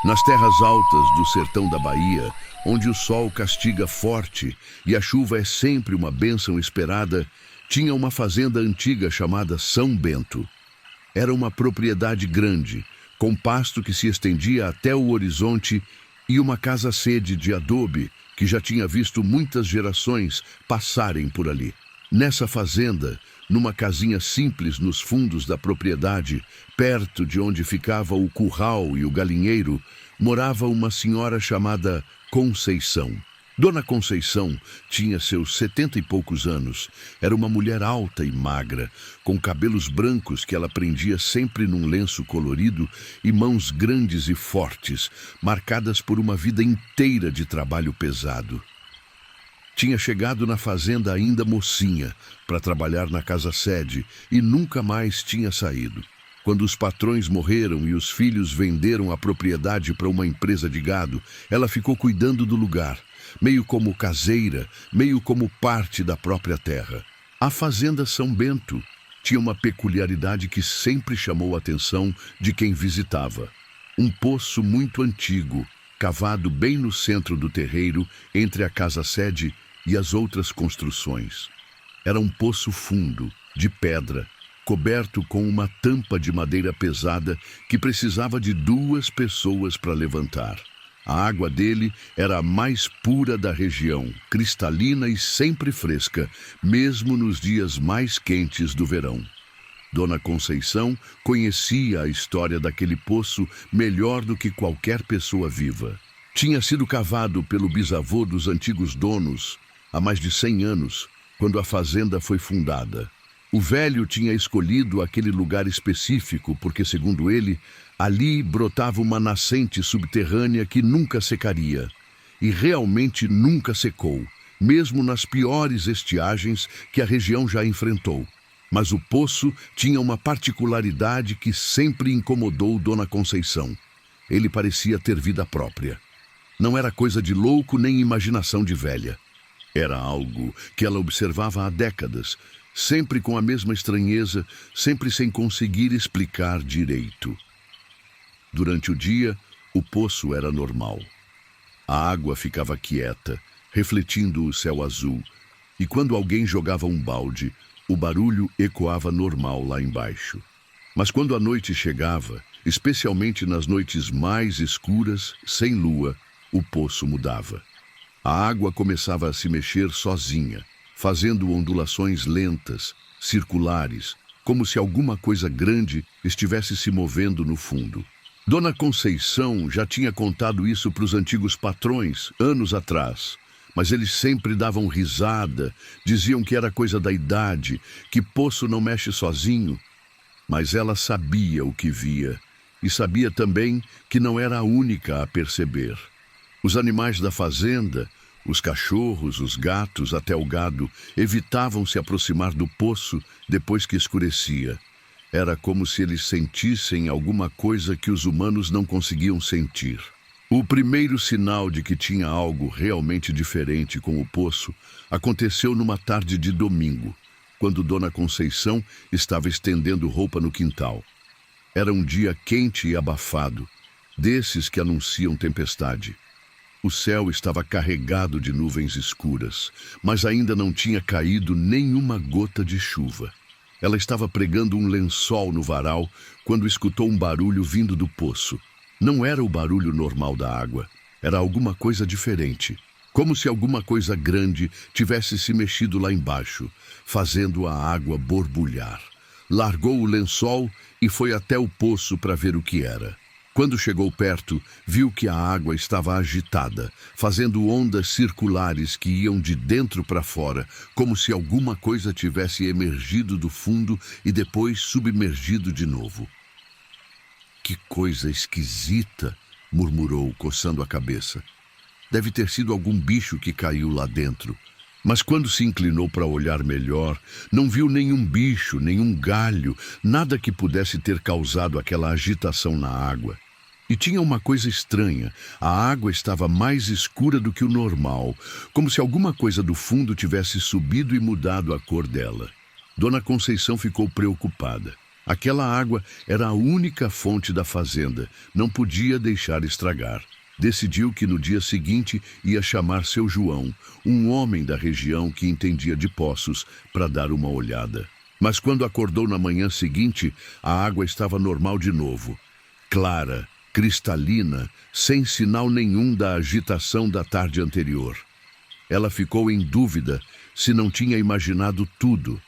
Nas terras altas do sertão da Bahia, onde o sol castiga forte e a chuva é sempre uma bênção esperada, tinha uma fazenda antiga chamada São Bento. Era uma propriedade grande, com pasto que se estendia até o horizonte e uma casa-sede de adobe que já tinha visto muitas gerações passarem por ali. Nessa fazenda, numa casinha simples nos fundos da propriedade, perto de onde ficava o curral e o galinheiro, morava uma senhora chamada Conceição. Dona Conceição tinha seus 70 e poucos anos. Era uma mulher alta e magra, com cabelos brancos que ela prendia sempre num lenço colorido e mãos grandes e fortes, marcadas por uma vida inteira de trabalho pesado. Tinha chegado na fazenda ainda mocinha, para trabalhar na casa-sede, e nunca mais tinha saído. Quando os patrões morreram e os filhos venderam a propriedade para uma empresa de gado, ela ficou cuidando do lugar, meio como caseira, meio como parte da própria terra. A fazenda São Bento tinha uma peculiaridade que sempre chamou a atenção de quem visitava. Um poço muito antigo, cavado bem no centro do terreiro, entre a casa-sede e as outras construções. Era um poço fundo, de pedra, coberto com uma tampa de madeira pesada que precisava de 2 pessoas para levantar. A água dele era a mais pura da região, cristalina e sempre fresca, mesmo nos dias mais quentes do verão. Dona Conceição conhecia a história daquele poço melhor do que qualquer pessoa viva. Tinha sido cavado pelo bisavô dos antigos donos há mais de 100 anos, quando a fazenda foi fundada. O velho tinha escolhido aquele lugar específico porque, segundo ele, ali brotava uma nascente subterrânea que nunca secaria. E realmente nunca secou, mesmo nas piores estiagens que a região já enfrentou. Mas o poço tinha uma particularidade que sempre incomodou Dona Conceição. Ele parecia ter vida própria. Não era coisa de louco nem imaginação de velha. Era algo que ela observava há décadas, sempre com a mesma estranheza, sempre sem conseguir explicar direito. Durante o dia, o poço era normal. A água ficava quieta, refletindo o céu azul, e quando alguém jogava um balde, o barulho ecoava normal lá embaixo. Mas quando a noite chegava, especialmente nas noites mais escuras, sem lua, o poço mudava. A água começava a se mexer sozinha, fazendo ondulações lentas, circulares, como se alguma coisa grande estivesse se movendo no fundo. Dona Conceição já tinha contado isso para os antigos patrões, anos atrás, mas eles sempre davam risada, diziam que era coisa da idade, que poço não mexe sozinho. Mas ela sabia o que via, e sabia também que não era a única a perceber. Os animais da fazenda, os cachorros, os gatos, até o gado, evitavam se aproximar do poço depois que escurecia. Era como se eles sentissem alguma coisa que os humanos não conseguiam sentir. O primeiro sinal de que tinha algo realmente diferente com o poço aconteceu numa tarde de domingo, quando Dona Conceição estava estendendo roupa no quintal. Era um dia quente e abafado, desses que anunciam tempestade. O céu estava carregado de nuvens escuras, mas ainda não tinha caído nenhuma gota de chuva. Ela estava pregando um lençol no varal quando escutou um barulho vindo do poço. Não era o barulho normal da água, era alguma coisa diferente. Como se alguma coisa grande tivesse se mexido lá embaixo, fazendo a água borbulhar. Largou o lençol e foi até o poço para ver o que era. Quando chegou perto, viu que a água estava agitada, fazendo ondas circulares que iam de dentro para fora, como se alguma coisa tivesse emergido do fundo e depois submergido de novo. Que coisa esquisita, murmurou, coçando a cabeça. Deve ter sido algum bicho que caiu lá dentro. Mas quando se inclinou para olhar melhor, não viu nenhum bicho, nenhum galho, nada que pudesse ter causado aquela agitação na água. E tinha uma coisa estranha, a água estava mais escura do que o normal, como se alguma coisa do fundo tivesse subido e mudado a cor dela. Dona Conceição ficou preocupada. Aquela água era a única fonte da fazenda, não podia deixar estragar. Decidiu que no dia seguinte ia chamar seu João, um homem da região que entendia de poços, para dar uma olhada. Mas quando acordou na manhã seguinte, a água estava normal de novo. Clara, cristalina, sem sinal nenhum da agitação da tarde anterior. Ela ficou em dúvida se não tinha imaginado tudo,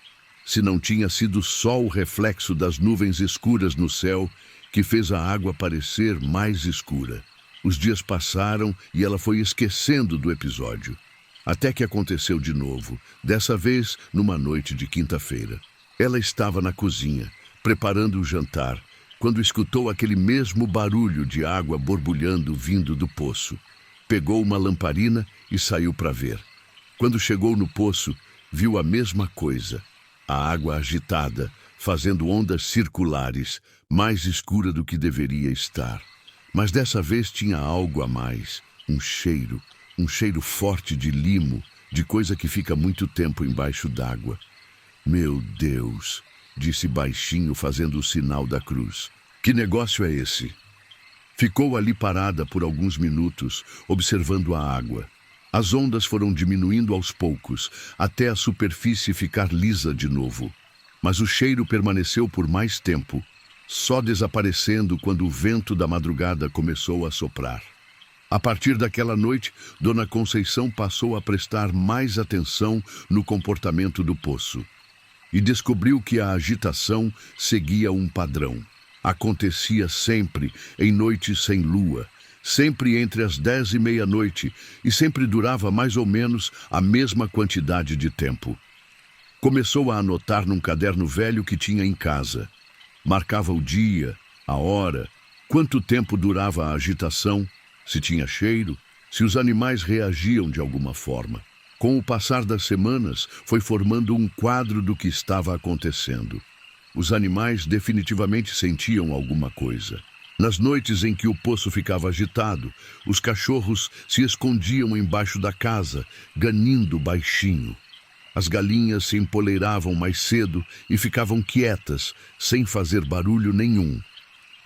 se não tinha sido só o reflexo das nuvens escuras no céu que fez a água parecer mais escura. Os dias passaram e ela foi esquecendo do episódio. Até que aconteceu de novo, dessa vez numa noite de quinta-feira. Ela estava na cozinha, preparando o jantar, quando escutou aquele mesmo barulho de água borbulhando vindo do poço. Pegou uma lamparina e saiu para ver. Quando chegou no poço, viu a mesma coisa. A água agitada, fazendo ondas circulares, mais escura do que deveria estar. Mas dessa vez tinha algo a mais, um cheiro forte de limo, de coisa que fica muito tempo embaixo d'água. Meu Deus, disse baixinho, fazendo o sinal da cruz. Que negócio é esse? Ficou ali parada por alguns minutos, observando a água. As ondas foram diminuindo aos poucos, até a superfície ficar lisa de novo. Mas o cheiro permaneceu por mais tempo, só desaparecendo quando o vento da madrugada começou a soprar. A partir daquela noite, Dona Conceição passou a prestar mais atenção no comportamento do poço e descobriu que a agitação seguia um padrão. Acontecia sempre em noites sem lua, sempre entre as 10 e meia-noite, e sempre durava mais ou menos a mesma quantidade de tempo. Começou a anotar num caderno velho que tinha em casa. Marcava o dia, a hora, quanto tempo durava a agitação, se tinha cheiro, se os animais reagiam de alguma forma. Com o passar das semanas, foi formando um quadro do que estava acontecendo. Os animais definitivamente sentiam alguma coisa. Nas noites em que o poço ficava agitado, os cachorros se escondiam embaixo da casa, ganindo baixinho. As galinhas se empoleiravam mais cedo e ficavam quietas, sem fazer barulho nenhum.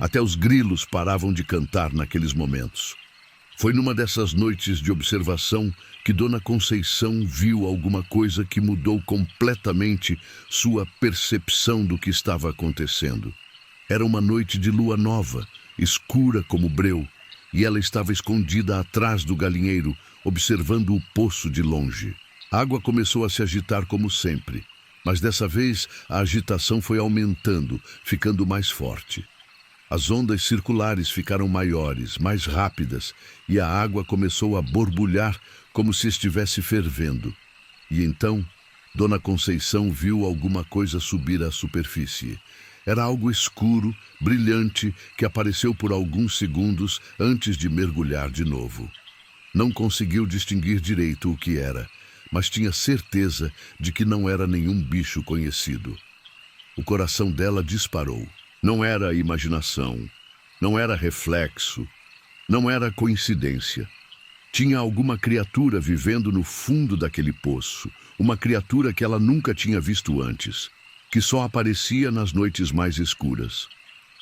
Até os grilos paravam de cantar naqueles momentos. Foi numa dessas noites de observação que Dona Conceição viu alguma coisa que mudou completamente sua percepção do que estava acontecendo. Era uma noite de lua nova, escura como breu, e ela estava escondida atrás do galinheiro, observando o poço de longe. A água começou a se agitar como sempre, mas dessa vez a agitação foi aumentando, ficando mais forte. As ondas circulares ficaram maiores, mais rápidas, e a água começou a borbulhar como se estivesse fervendo. E então, Dona Conceição viu alguma coisa subir à superfície. Era algo escuro, brilhante, que apareceu por alguns segundos antes de mergulhar de novo. Não conseguiu distinguir direito o que era, mas tinha certeza de que não era nenhum bicho conhecido. O coração dela disparou. Não era imaginação, não era reflexo, não era coincidência. Tinha alguma criatura vivendo no fundo daquele poço, uma criatura que ela nunca tinha visto antes, que só aparecia nas noites mais escuras.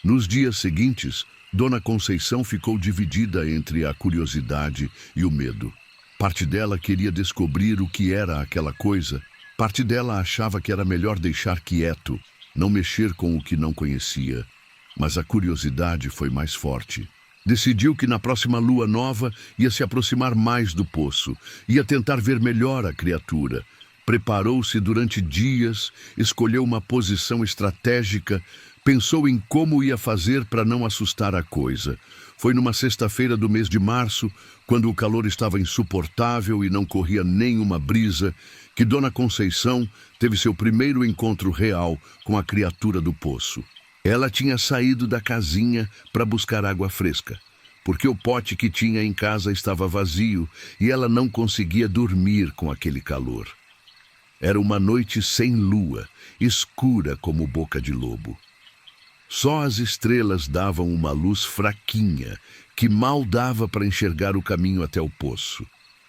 Nos dias seguintes, Dona Conceição ficou dividida entre a curiosidade e o medo. Parte dela queria descobrir o que era aquela coisa, parte dela achava que era melhor deixar quieto, não mexer com o que não conhecia. Mas a curiosidade foi mais forte. Decidiu que na próxima lua nova ia se aproximar mais do poço, ia tentar ver melhor a criatura. Preparou-se durante dias, escolheu uma posição estratégica, pensou em como ia fazer para não assustar a coisa. Foi numa sexta-feira do mês de março, quando o calor estava insuportável e não corria nenhuma brisa, que Dona Conceição teve seu primeiro encontro real com a criatura do poço. Ela tinha saído da casinha para buscar água fresca, porque o pote que tinha em casa estava vazio e ela não conseguia dormir com aquele calor. Era uma noite sem lua, escura como boca de lobo. Só as estrelas davam uma luz fraquinha, que mal dava para enxergar o caminho até o poço.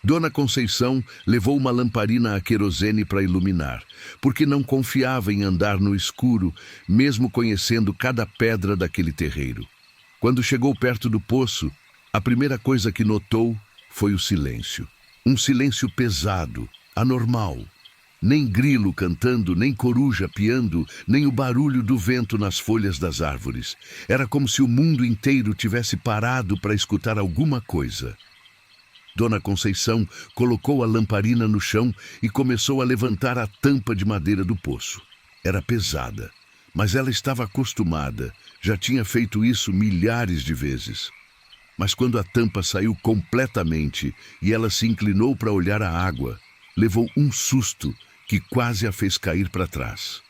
Dona Conceição levou uma lamparina a querosene para iluminar, porque não confiava em andar no escuro, mesmo conhecendo cada pedra daquele terreiro. Quando chegou perto do poço, a primeira coisa que notou foi o silêncio. Um silêncio pesado, anormal. Nem grilo cantando, nem coruja piando, nem o barulho do vento nas folhas das árvores. Era como se o mundo inteiro tivesse parado para escutar alguma coisa. Dona Conceição colocou a lamparina no chão e começou a levantar a tampa de madeira do poço. Era pesada, mas ela estava acostumada, já tinha feito isso milhares de vezes. Mas quando a tampa saiu completamente e ela se inclinou para olhar a água, levou um susto que quase a fez cair para trás.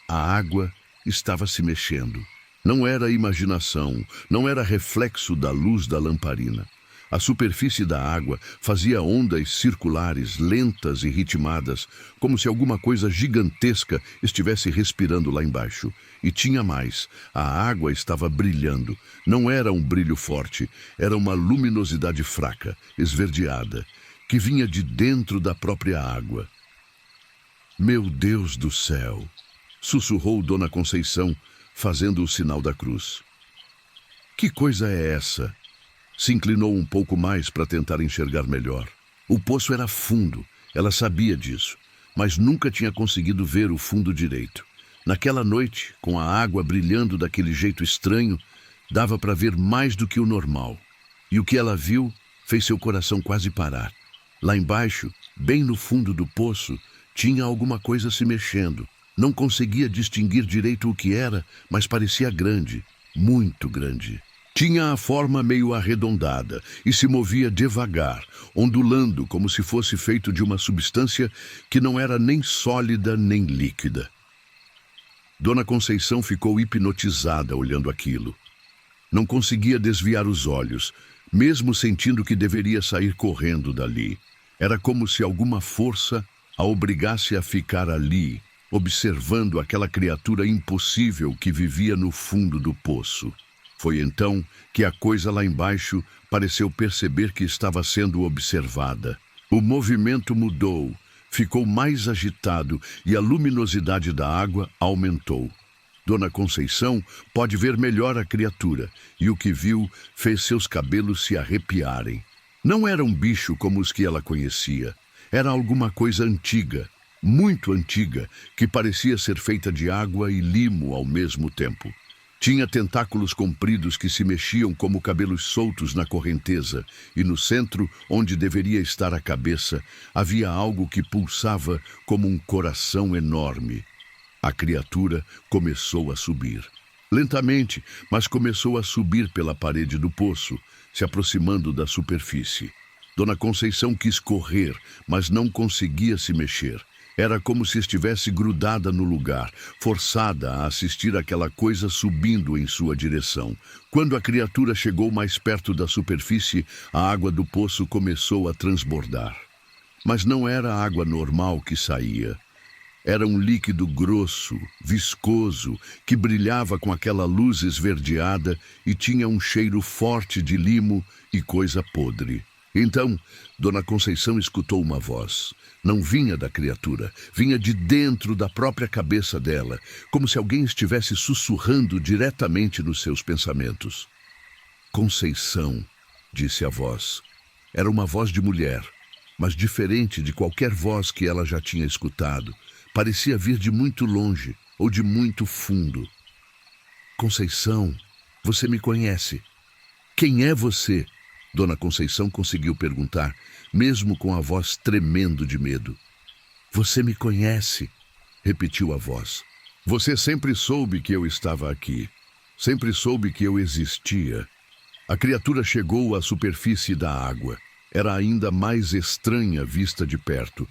A água estava se mexendo. Não era imaginação, não era reflexo da luz da lamparina. A superfície da água fazia ondas circulares, lentas e ritmadas, como se alguma coisa gigantesca estivesse respirando lá embaixo. E tinha mais, a água estava brilhando. Não era um brilho forte, era uma luminosidade fraca, esverdeada, que vinha de dentro da própria água. Meu Deus do céu! Sussurrou Dona Conceição, fazendo o sinal da cruz. Que coisa é essa? Se inclinou um pouco mais para tentar enxergar melhor. O poço era fundo, ela sabia disso, mas nunca tinha conseguido ver o fundo direito. Naquela noite, com a água brilhando daquele jeito estranho, dava para ver mais do que o normal. E o que ela viu fez seu coração quase parar. Lá embaixo, bem no fundo do poço, tinha alguma coisa se mexendo. Não conseguia distinguir direito o que era, mas parecia grande, muito grande. Tinha a forma meio arredondada e se movia devagar, ondulando como se fosse feito de uma substância que não era nem sólida nem líquida. Dona Conceição ficou hipnotizada olhando aquilo. Não conseguia desviar os olhos, mesmo sentindo que deveria sair correndo dali. Era como se alguma força a obrigasse a ficar ali, observando aquela criatura impossível que vivia no fundo do poço. Foi então que a coisa lá embaixo pareceu perceber que estava sendo observada. O movimento mudou, ficou mais agitado e a luminosidade da água aumentou. Dona Conceição pode ver melhor a criatura, e o que viu fez seus cabelos se arrepiarem. Não era um bicho como os que ela conhecia. Era alguma coisa antiga, muito antiga, que parecia ser feita de água e limo ao mesmo tempo. Tinha tentáculos compridos que se mexiam como cabelos soltos na correnteza, e no centro, onde deveria estar a cabeça, havia algo que pulsava como um coração enorme. A criatura começou a subir. Lentamente, mas começou a subir pela parede do poço, se aproximando da superfície. Dona Conceição quis correr, mas não conseguia se mexer. Era como se estivesse grudada no lugar, forçada a assistir aquela coisa subindo em sua direção. Quando a criatura chegou mais perto da superfície, a água do poço começou a transbordar. Mas não era a água normal que saía. Era um líquido grosso, viscoso, que brilhava com aquela luz esverdeada e tinha um cheiro forte de limo e coisa podre. Então, Dona Conceição escutou uma voz. Não vinha da criatura, vinha de dentro da própria cabeça dela, como se alguém estivesse sussurrando diretamente nos seus pensamentos. Conceição, disse a voz. Era uma voz de mulher, mas diferente de qualquer voz que ela já tinha escutado. Parecia vir de muito longe ou de muito fundo. Conceição, você me conhece. Quem é você? Dona Conceição conseguiu perguntar, mesmo com a voz tremendo de medo. Você me conhece, repetiu a voz. Você sempre soube que eu estava aqui. Sempre soube que eu existia. A criatura chegou à superfície da água. Era ainda mais estranha vista de perto.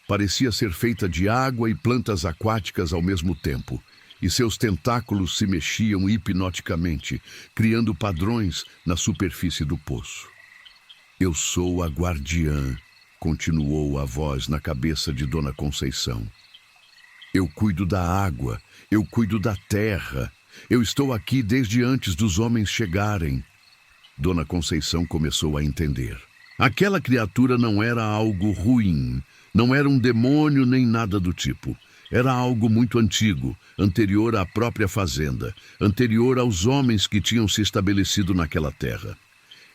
Parecia ser feita de água e plantas aquáticas ao mesmo tempo, e seus tentáculos se mexiam hipnoticamente, criando padrões na superfície do poço. Eu sou a guardiã, continuou a voz na cabeça de Dona Conceição. Eu cuido da água, eu cuido da terra, eu estou aqui desde antes dos homens chegarem. Dona Conceição começou a entender. Aquela criatura não era algo ruim, não era um demônio nem nada do tipo. Era algo muito antigo, anterior à própria fazenda, anterior aos homens que tinham se estabelecido naquela terra.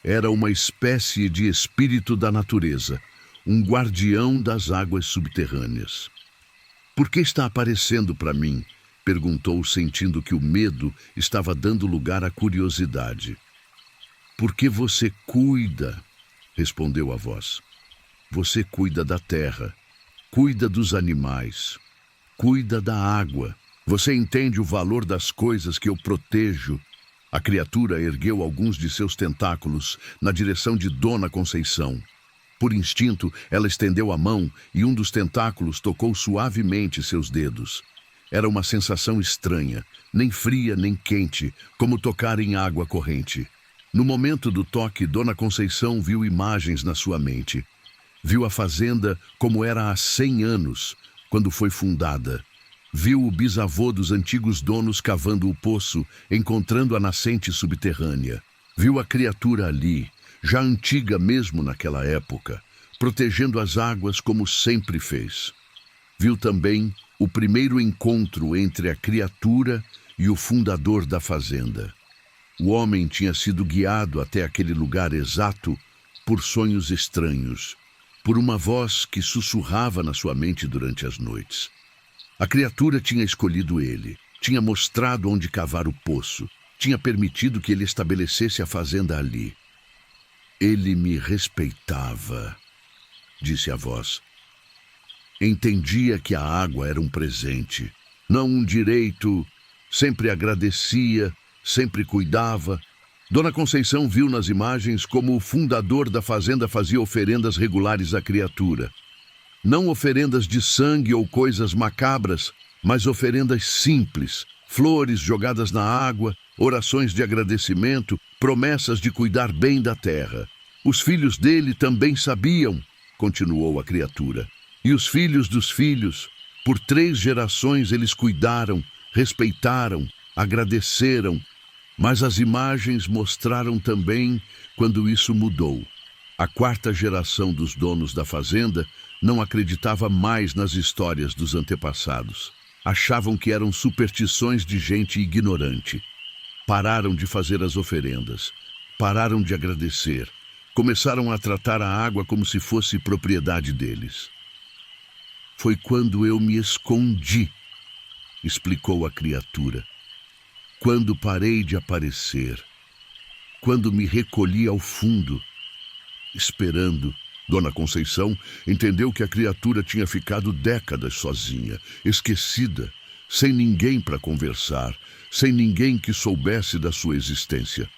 Era uma espécie de espírito da natureza, um guardião das águas subterrâneas. Por que está aparecendo para mim? Perguntou, sentindo que o medo estava dando lugar à curiosidade. Porque você cuida, respondeu a voz. Você cuida da terra, cuida dos animais, cuida da água. Você entende o valor das coisas que eu protejo A criatura ergueu alguns de seus tentáculos na direção de Dona Conceição. Por instinto, ela estendeu a mão e um dos tentáculos tocou suavemente seus dedos. Era uma sensação estranha, nem fria nem quente, como tocar em água corrente. No momento do toque, Dona Conceição viu imagens na sua mente. Viu a fazenda como era há 100 anos, quando foi fundada. Viu o bisavô dos antigos donos cavando o poço, encontrando a nascente subterrânea. Viu a criatura ali, já antiga mesmo naquela época, protegendo as águas como sempre fez. Viu também o primeiro encontro entre a criatura e o fundador da fazenda. O homem tinha sido guiado até aquele lugar exato por sonhos estranhos, por uma voz que sussurrava na sua mente durante as noites. A criatura tinha escolhido ele, tinha mostrado onde cavar o poço, tinha permitido que ele estabelecesse a fazenda ali. Ele me respeitava, disse a voz. Entendia que a água era um presente, não um direito, sempre agradecia, sempre cuidava. Dona Conceição viu nas imagens como o fundador da fazenda fazia oferendas regulares à criatura. Não oferendas de sangue ou coisas macabras, mas oferendas simples, flores jogadas na água, orações de agradecimento, promessas de cuidar bem da terra. Os filhos dele também sabiam, continuou a criatura. E os filhos dos filhos, por 3 gerações eles cuidaram, respeitaram, agradeceram. Mas as imagens mostraram também quando isso mudou. A 4ª geração dos donos da fazenda não acreditava mais nas histórias dos antepassados. Achavam que eram superstições de gente ignorante. Pararam de fazer as oferendas. Pararam de agradecer. Começaram a tratar a água como se fosse propriedade deles. Foi quando eu me escondi, explicou a criatura. Quando parei de aparecer. Quando me recolhi ao fundo, esperando. Dona Conceição entendeu que a criatura tinha ficado décadas sozinha, esquecida, sem ninguém para conversar, sem ninguém que soubesse da sua existência.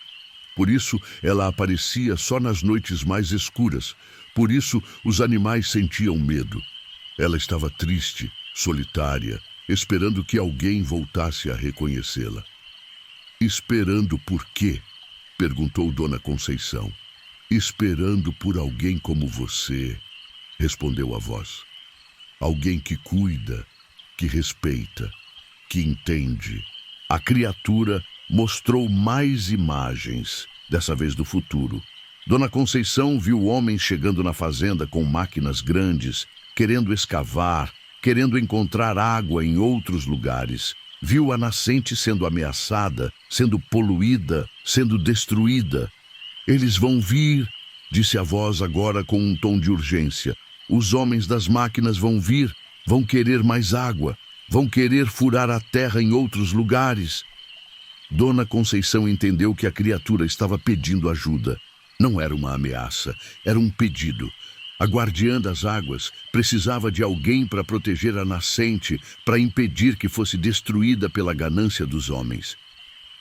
Por isso, ela aparecia só nas noites mais escuras. Por isso, os animais sentiam medo. Ela estava triste, solitária, esperando que alguém voltasse a reconhecê-la. Esperando por quê? Perguntou Dona Conceição. Esperando por alguém como você, respondeu a voz. Alguém que cuida, que respeita, que entende. A criatura mostrou mais imagens, dessa vez do futuro. Dona Conceição viu homens chegando na fazenda com máquinas grandes, querendo escavar, querendo encontrar água em outros lugares. Viu a nascente sendo ameaçada, sendo poluída, sendo destruída. Eles vão vir, disse a voz agora com um tom de urgência. Os homens das máquinas vão vir, vão querer mais água, vão querer furar a terra em outros lugares. Dona Conceição entendeu que a criatura estava pedindo ajuda. Não era uma ameaça, era um pedido. A guardiã das águas precisava de alguém para proteger a nascente, para impedir que fosse destruída pela ganância dos homens.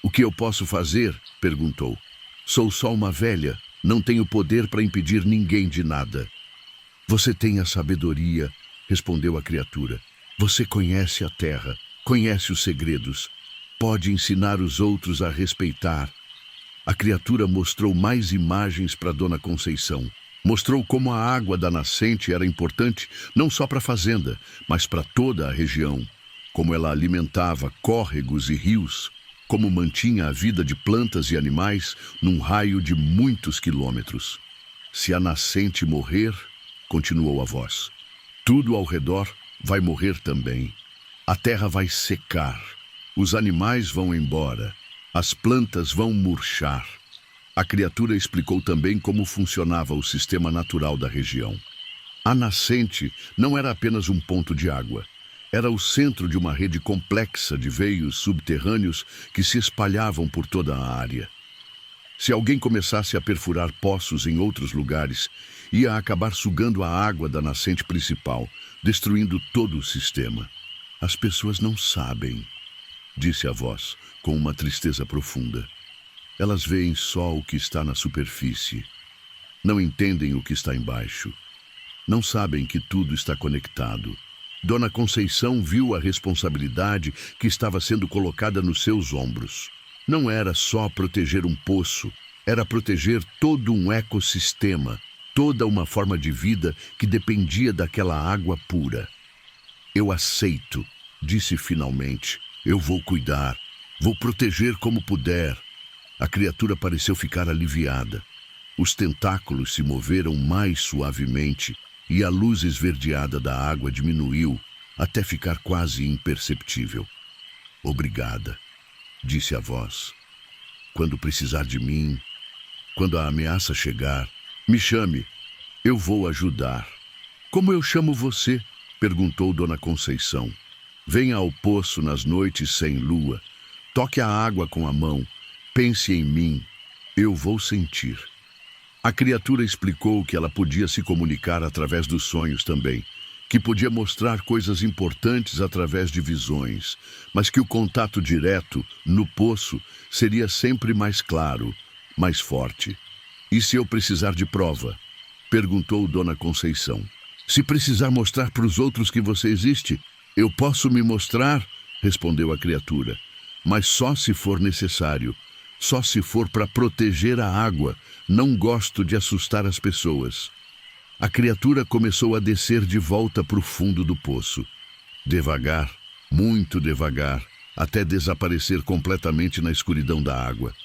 O que eu posso fazer? Perguntou. Sou só uma velha, não tenho poder para impedir ninguém de nada. Você tem a sabedoria, respondeu a criatura. Você conhece a terra, conhece os segredos. Pode ensinar os outros a respeitar. A criatura mostrou mais imagens para Dona Conceição. Mostrou como a água da nascente era importante não só para a fazenda, mas para toda a região. Como ela alimentava córregos e rios, como mantinha a vida de plantas e animais num raio de muitos quilômetros. Se a nascente morrer, continuou a voz, tudo ao redor vai morrer também. A terra vai secar, os animais vão embora, as plantas vão murchar. A criatura explicou também como funcionava o sistema natural da região. A nascente não era apenas um ponto de água. Era o centro de uma rede complexa de veios subterrâneos que se espalhavam por toda a área. Se alguém começasse a perfurar poços em outros lugares, ia acabar sugando a água da nascente principal, destruindo todo o sistema. As pessoas não sabem, disse a voz, com uma tristeza profunda. Elas veem só o que está na superfície. Não entendem o que está embaixo. Não sabem que tudo está conectado. Dona Conceição viu a responsabilidade que estava sendo colocada nos seus ombros. Não era só proteger um poço, era proteger todo um ecossistema, toda uma forma de vida que dependia daquela água pura. Eu aceito, disse finalmente. Eu vou cuidar, vou proteger como puder. A criatura pareceu ficar aliviada. Os tentáculos se moveram mais suavemente e a luz esverdeada da água diminuiu até ficar quase imperceptível. Obrigada, disse a voz. Quando precisar de mim, quando a ameaça chegar, me chame, eu vou ajudar. Como eu chamo você? Perguntou Dona Conceição. Venha ao poço nas noites sem lua, toque a água com a mão, pense em mim, eu vou sentir. A criatura explicou que ela podia se comunicar através dos sonhos também, que podia mostrar coisas importantes através de visões, mas que o contato direto, no poço, seria sempre mais claro, mais forte. E se eu precisar de prova? Perguntou Dona Conceição. Se precisar mostrar para os outros que você existe, eu posso me mostrar, respondeu a criatura, mas só se for necessário. Só se for para proteger a água. Não gosto de assustar as pessoas. A criatura começou a descer de volta para o fundo do poço. Devagar, muito devagar, até desaparecer completamente na escuridão da água.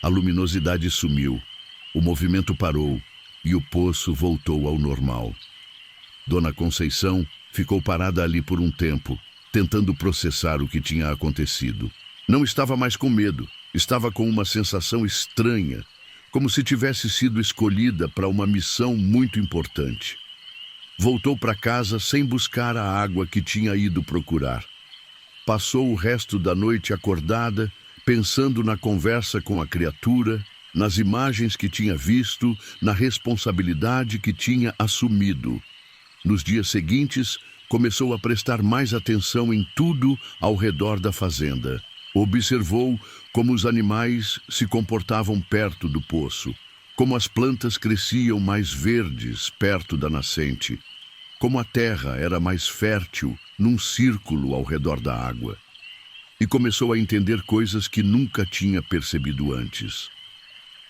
A luminosidade sumiu, o movimento parou e o poço voltou ao normal. Dona Conceição ficou parada ali por um tempo, tentando processar o que tinha acontecido. Não estava mais com medo. Estava com uma sensação estranha, como se tivesse sido escolhida para uma missão muito importante. Voltou para casa sem buscar a água que tinha ido procurar. Passou o resto da noite acordada, pensando na conversa com a criatura, nas imagens que tinha visto, na responsabilidade que tinha assumido. Nos dias seguintes, começou a prestar mais atenção em tudo ao redor da fazenda. Observou como os animais se comportavam perto do poço, como as plantas cresciam mais verdes perto da nascente, como a terra era mais fértil num círculo ao redor da água. E começou a entender coisas que nunca tinha percebido antes.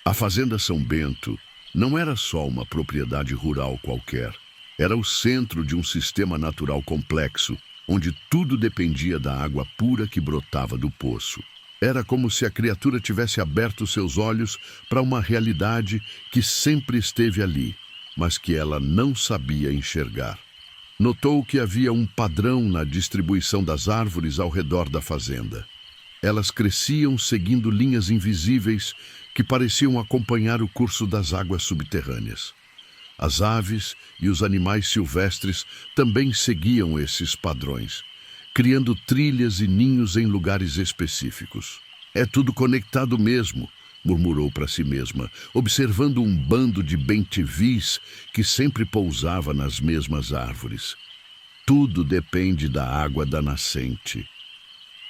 A Fazenda São Bento não era só uma propriedade rural qualquer, era o centro de um sistema natural complexo, onde tudo dependia da água pura que brotava do poço. Era como se a criatura tivesse aberto seus olhos para uma realidade que sempre esteve ali, mas que ela não sabia enxergar. Notou que havia um padrão na distribuição das árvores ao redor da fazenda. Elas cresciam seguindo linhas invisíveis que pareciam acompanhar o curso das águas subterrâneas. As aves e os animais silvestres também seguiam esses padrões, criando trilhas e ninhos em lugares específicos. É tudo conectado mesmo, murmurou para si mesma, observando um bando de bentivis que sempre pousava nas mesmas árvores. Tudo depende da água da nascente.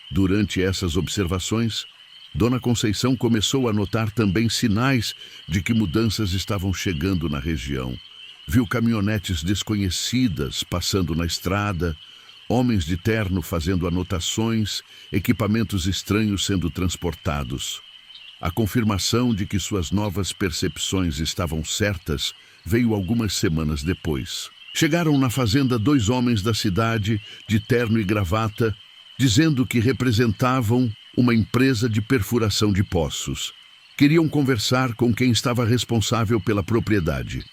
Durante essas observações, Dona Conceição começou a notar também sinais de que mudanças estavam chegando na região. Viu caminhonetes desconhecidas passando na estrada, homens de terno fazendo anotações, equipamentos estranhos sendo transportados. A confirmação de que suas novas percepções estavam certas veio algumas semanas depois. Chegaram na fazenda 2 homens da cidade, de terno e gravata, dizendo que representavam uma empresa de perfuração de poços. Queriam conversar com quem estava responsável pela propriedade.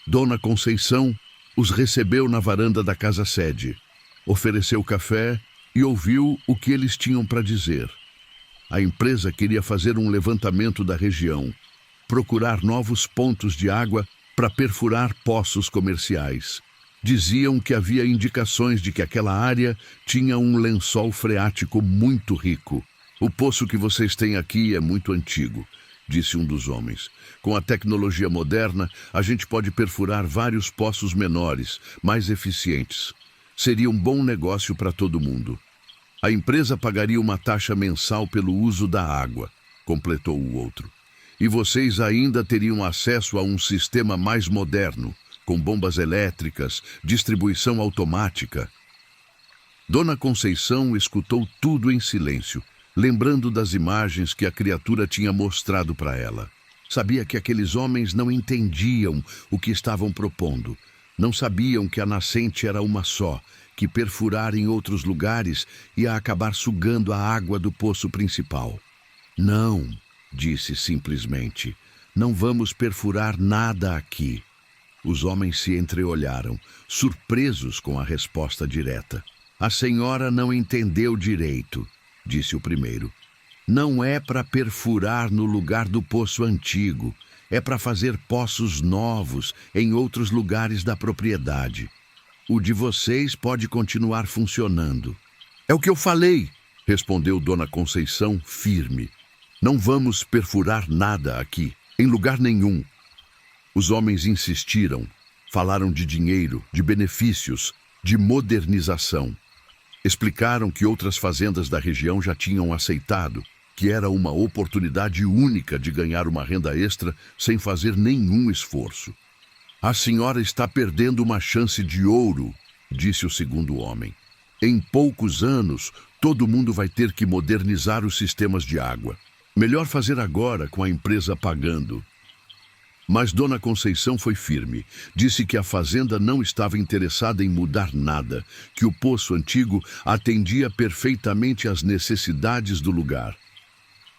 Dona Conceição os recebeu na varanda da casa-sede, ofereceu café e ouviu o que eles tinham para dizer. A empresa queria fazer um levantamento da região, procurar novos pontos de água para perfurar poços comerciais. Diziam que havia indicações de que aquela área tinha um lençol freático muito rico. O poço que vocês têm aqui é muito antigo, disse um dos homens. Com a tecnologia moderna, a gente pode perfurar vários poços menores, mais eficientes. Seria um bom negócio para todo mundo. A empresa pagaria uma taxa mensal pelo uso da água. completou o outro. E vocês ainda teriam acesso a um sistema mais moderno, com bombas elétricas, distribuição automática. Dona Conceição escutou tudo em silêncio, lembrando das imagens que a criatura tinha mostrado para ela. Sabia que aqueles homens não entendiam o que estavam propondo. Não sabiam que a nascente era uma só, que perfurar em outros lugares ia acabar sugando a água do poço principal. Não, disse simplesmente, não vamos perfurar nada aqui. Os homens se entreolharam, surpresos com a resposta direta. A senhora não entendeu direito, disse o primeiro. Não é para perfurar no lugar do poço antigo, é para fazer poços novos em outros lugares da propriedade. O de vocês pode continuar funcionando. É o que eu falei, respondeu Dona Conceição firme. Não vamos perfurar nada aqui, em lugar nenhum. Os homens insistiram, falaram de dinheiro, de benefícios, de modernização. Explicaram que outras fazendas da região já tinham aceitado, que era uma oportunidade única de ganhar uma renda extra sem fazer nenhum esforço. A senhora está perdendo uma chance de ouro, disse o segundo homem. Em poucos anos, todo mundo vai ter que modernizar os sistemas de água. Melhor fazer agora com a empresa pagando. Mas Dona Conceição foi firme. Disse que a fazenda não estava interessada em mudar nada, que o poço antigo atendia perfeitamente às necessidades do lugar.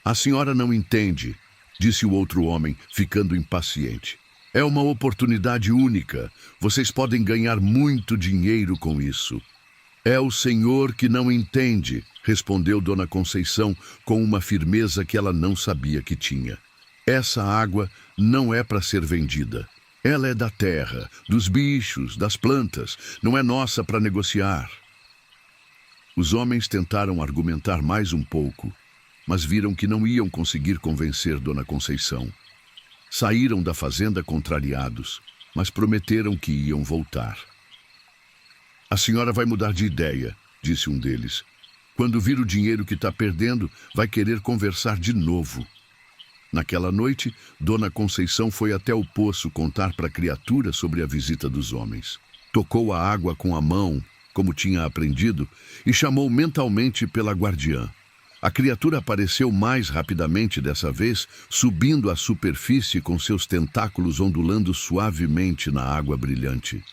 A senhora não entende, disse o outro homem, ficando impaciente. É uma oportunidade única. Vocês podem ganhar muito dinheiro com isso. É o senhor que não entende, respondeu Dona Conceição com uma firmeza que ela não sabia que tinha. Essa água não é para ser vendida. Ela é da terra, dos bichos, das plantas. Não é nossa para negociar. Os homens tentaram argumentar mais um pouco, mas viram que não iam conseguir convencer Dona Conceição. Saíram da fazenda contrariados, mas prometeram que iam voltar. A senhora vai mudar de ideia, disse um deles. Quando vir o dinheiro que está perdendo, vai querer conversar de novo. Naquela noite, Dona Conceição foi até o poço contar para a criatura sobre a visita dos homens. Tocou a água com a mão, como tinha aprendido, e chamou mentalmente pela guardiã. A criatura apareceu mais rapidamente dessa vez, subindo à superfície com seus tentáculos ondulando suavemente na água brilhante.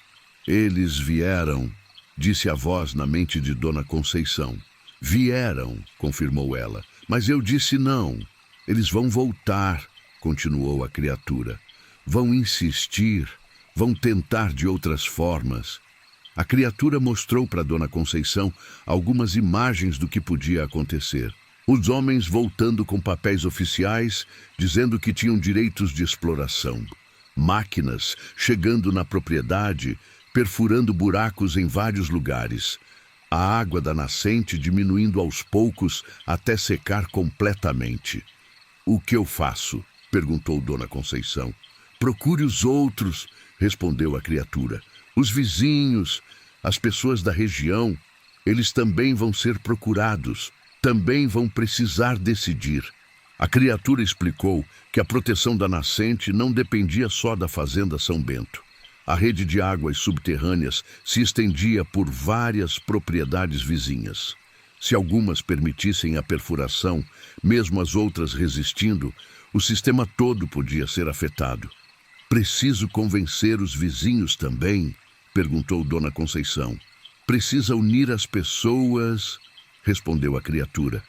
Eles vieram, disse a voz na mente de Dona Conceição. Vieram, confirmou ela, mas eu disse não. Eles vão voltar, continuou a criatura. Vão insistir, vão tentar de outras formas. A criatura mostrou para Dona Conceição algumas imagens do que podia acontecer. Os homens voltando com papéis oficiais, dizendo que tinham direitos de exploração. Máquinas chegando na propriedade, perfurando buracos em vários lugares. A água da nascente diminuindo aos poucos até secar completamente. O que eu faço? Perguntou Dona Conceição. Procure os outros, respondeu a criatura. Os vizinhos, as pessoas da região, eles também vão ser procurados, também vão precisar decidir. A criatura explicou que a proteção da nascente não dependia só da fazenda São Bento. A rede de águas subterrâneas se estendia por várias propriedades vizinhas. Se algumas permitissem a perfuração, mesmo as outras resistindo, o sistema todo podia ser afetado. Preciso convencer os vizinhos também? Perguntou Dona Conceição. Precisa unir as pessoas, respondeu a criatura.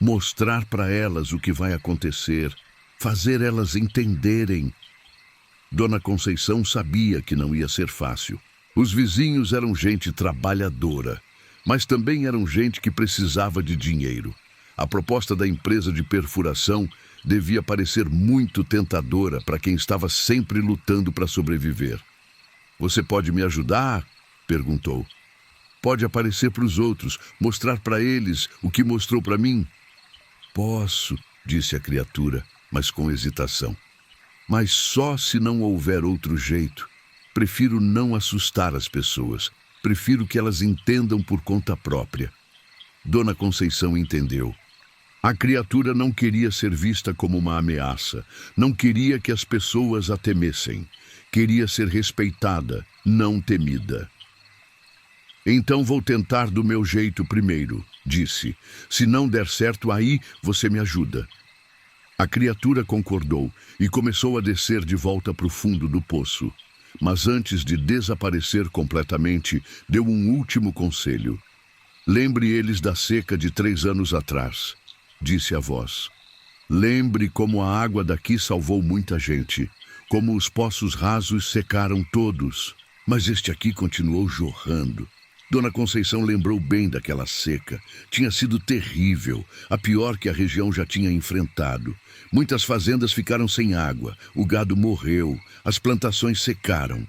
Mostrar para elas o que vai acontecer, fazer elas entenderem. Dona Conceição sabia que não ia ser fácil. Os vizinhos eram gente trabalhadora, mas também eram gente que precisava de dinheiro. A proposta da empresa de perfuração devia parecer muito tentadora para quem estava sempre lutando para sobreviver. Você pode me ajudar? Perguntou. Pode aparecer para os outros, mostrar para eles o que mostrou para mim? Posso, disse a criatura, mas com hesitação. Mas só se não houver outro jeito. Prefiro não assustar as pessoas. Prefiro que elas entendam por conta própria. Dona Conceição entendeu. A criatura não queria ser vista como uma ameaça, não queria que as pessoas a temessem. Queria ser respeitada, não temida. Então vou tentar do meu jeito primeiro, disse. Se não der certo aí, você me ajuda. A criatura concordou e começou a descer de volta para o fundo do poço. Mas antes de desaparecer completamente, deu um último conselho. Lembre eles da seca de 3 anos atrás, disse a voz. Lembre como a água daqui salvou muita gente, como os poços rasos secaram todos, mas este aqui continuou jorrando. Dona Conceição lembrou bem daquela seca. Tinha sido terrível, a pior que a região já tinha enfrentado. Muitas fazendas ficaram sem água, o gado morreu, as plantações secaram.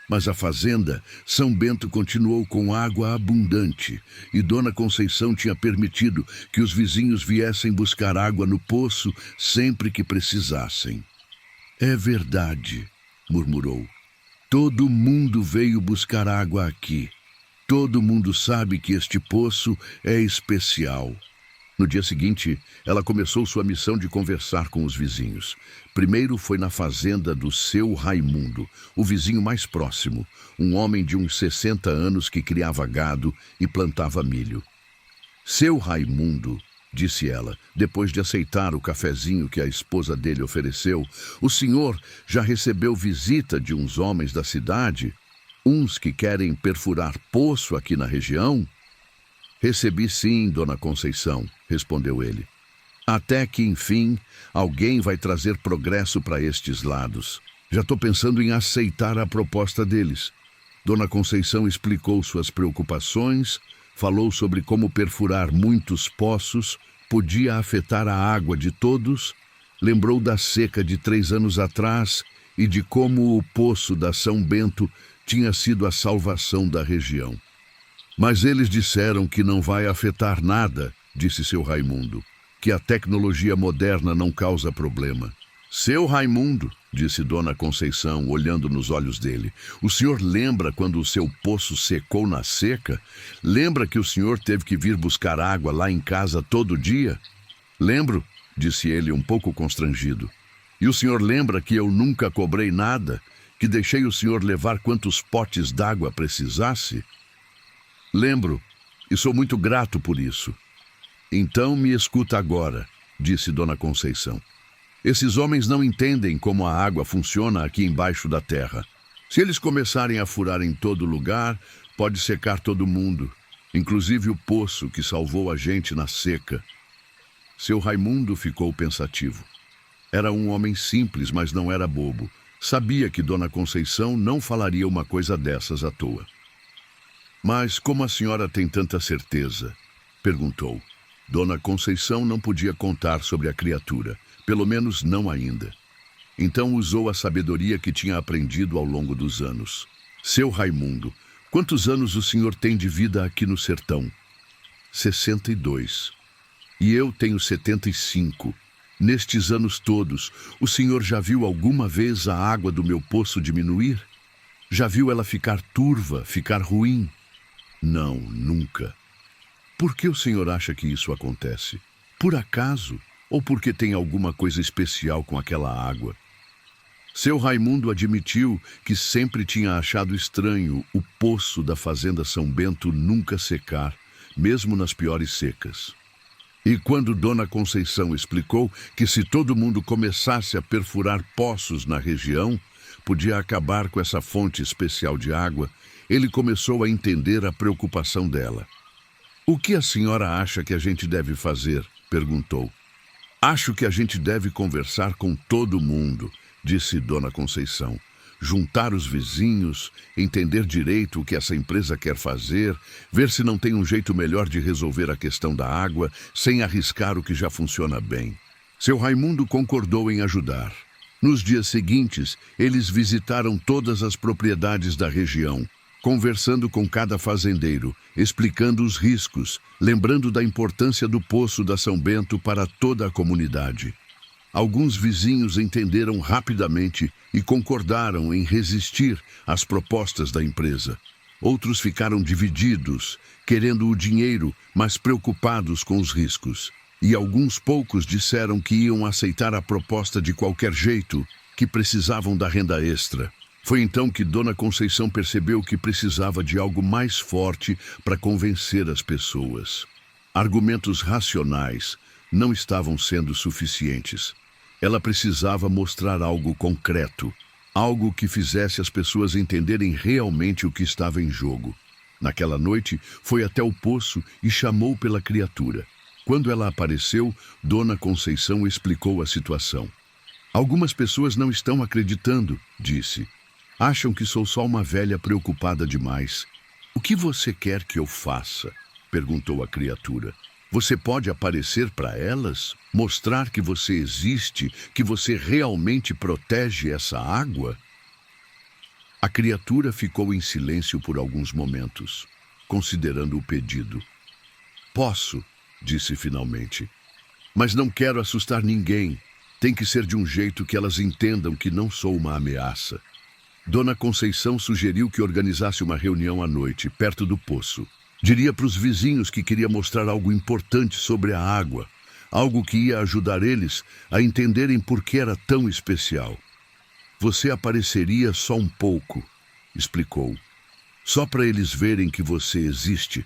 Mas a fazenda, São Bento continuou com água abundante, e Dona Conceição tinha permitido que os vizinhos viessem buscar água no poço sempre que precisassem. É verdade, murmurou. Todo mundo veio buscar água aqui. Todo mundo sabe que este poço é especial. No dia seguinte, ela começou sua missão de conversar com os vizinhos. Primeiro foi na fazenda do seu Raimundo, o vizinho mais próximo, um homem de uns 60 anos que criava gado e plantava milho. Seu Raimundo, disse ela, depois de aceitar o cafezinho que a esposa dele ofereceu, o senhor já recebeu visita de uns homens da cidade? Uns que querem perfurar poço aqui na região? Recebi sim, Dona Conceição, respondeu ele. Até que, enfim, alguém vai trazer progresso para estes lados. Já estou pensando em aceitar a proposta deles. Dona Conceição explicou suas preocupações, falou sobre como perfurar muitos poços podia afetar a água de todos, lembrou da seca de 3 anos atrás e de como o poço da São Bento tinha sido a salvação da região. Mas eles disseram que não vai afetar nada, disse seu Raimundo, que a tecnologia moderna não causa problema. Seu Raimundo, disse Dona Conceição, olhando nos olhos dele, o senhor lembra quando o seu poço secou na seca? Lembra que o senhor teve que vir buscar água lá em casa todo dia? Lembro, disse ele um pouco constrangido. E o senhor lembra que eu nunca cobrei nada? Que deixei o senhor levar quantos potes d'água precisasse? Lembro, e sou muito grato por isso. Então me escuta agora, disse Dona Conceição. Esses homens não entendem como a água funciona aqui embaixo da terra. Se eles começarem a furar em todo lugar, pode secar todo mundo, inclusive o poço que salvou a gente na seca. Seu Raimundo ficou pensativo. Era um homem simples, mas não era bobo. Sabia que Dona Conceição não falaria uma coisa dessas à toa. Mas como a senhora tem tanta certeza? Perguntou. Dona Conceição não podia contar sobre a criatura, pelo menos não ainda. Então usou a sabedoria que tinha aprendido ao longo dos anos. Seu Raimundo, quantos anos o senhor tem de vida aqui no sertão? 62. E eu tenho 75. Nestes anos todos, o senhor já viu alguma vez a água do meu poço diminuir? Já viu ela ficar turva, ficar ruim? Não, nunca. Por que o senhor acha que isso acontece? Por acaso? Ou porque tem alguma coisa especial com aquela água? Seu Raimundo admitiu que sempre tinha achado estranho o poço da fazenda São Bento nunca secar, mesmo nas piores secas. E quando Dona Conceição explicou que se todo mundo começasse a perfurar poços na região, podia acabar com essa fonte especial de água, ele começou a entender a preocupação dela. O que a senhora acha que a gente deve fazer? Perguntou. Acho que a gente deve conversar com todo mundo, disse Dona Conceição. Juntar os vizinhos, entender direito o que essa empresa quer fazer, ver se não tem um jeito melhor de resolver a questão da água, sem arriscar o que já funciona bem. Seu Raimundo concordou em ajudar. Nos dias seguintes, eles visitaram todas as propriedades da região, conversando com cada fazendeiro, explicando os riscos, lembrando da importância do poço da São Bento para toda a comunidade. Alguns vizinhos entenderam rapidamente e concordaram em resistir às propostas da empresa. Outros ficaram divididos, querendo o dinheiro, mas preocupados com os riscos. e alguns poucos disseram que iam aceitar a proposta de qualquer jeito, que precisavam da renda extra. Foi então que Dona Conceição percebeu que precisava de algo mais forte para convencer as pessoas. Argumentos racionais não estavam sendo suficientes. Ela precisava mostrar algo concreto, algo que fizesse as pessoas entenderem realmente o que estava em jogo. Naquela noite, foi até o poço e chamou pela criatura. Quando ela apareceu, Dona Conceição explicou a situação. Algumas pessoas não estão acreditando, disse. Acham que sou só uma velha preocupada demais. O que você quer que eu faça? Perguntou a criatura. Você pode aparecer para elas? Mostrar que você existe, que você realmente protege essa água? A criatura ficou em silêncio por alguns momentos, considerando o pedido. Posso, disse finalmente. Mas não quero assustar ninguém. Tem que ser de um jeito que elas entendam que não sou uma ameaça. Dona Conceição sugeriu que organizasse uma reunião à noite, perto do poço. Diria para os vizinhos que queria mostrar algo importante sobre a água, algo que ia ajudar eles a entenderem por que era tão especial. Você apareceria só um pouco, explicou. Só para eles verem que você existe.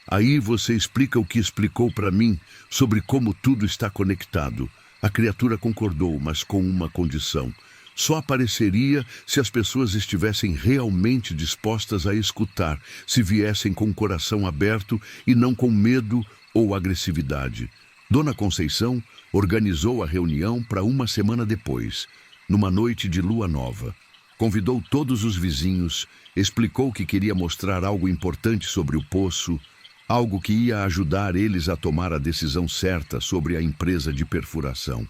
Aí você explica o que explicou para mim sobre como tudo está conectado. A criatura concordou, mas com uma condição. Só apareceria se as pessoas estivessem realmente dispostas a escutar, se viessem com o coração aberto e não com medo ou agressividade. Dona Conceição organizou a reunião para uma semana depois, numa noite de lua nova. Convidou todos os vizinhos, explicou que queria mostrar algo importante sobre o poço, algo que ia ajudar eles a tomar a decisão certa sobre a empresa de perfuração.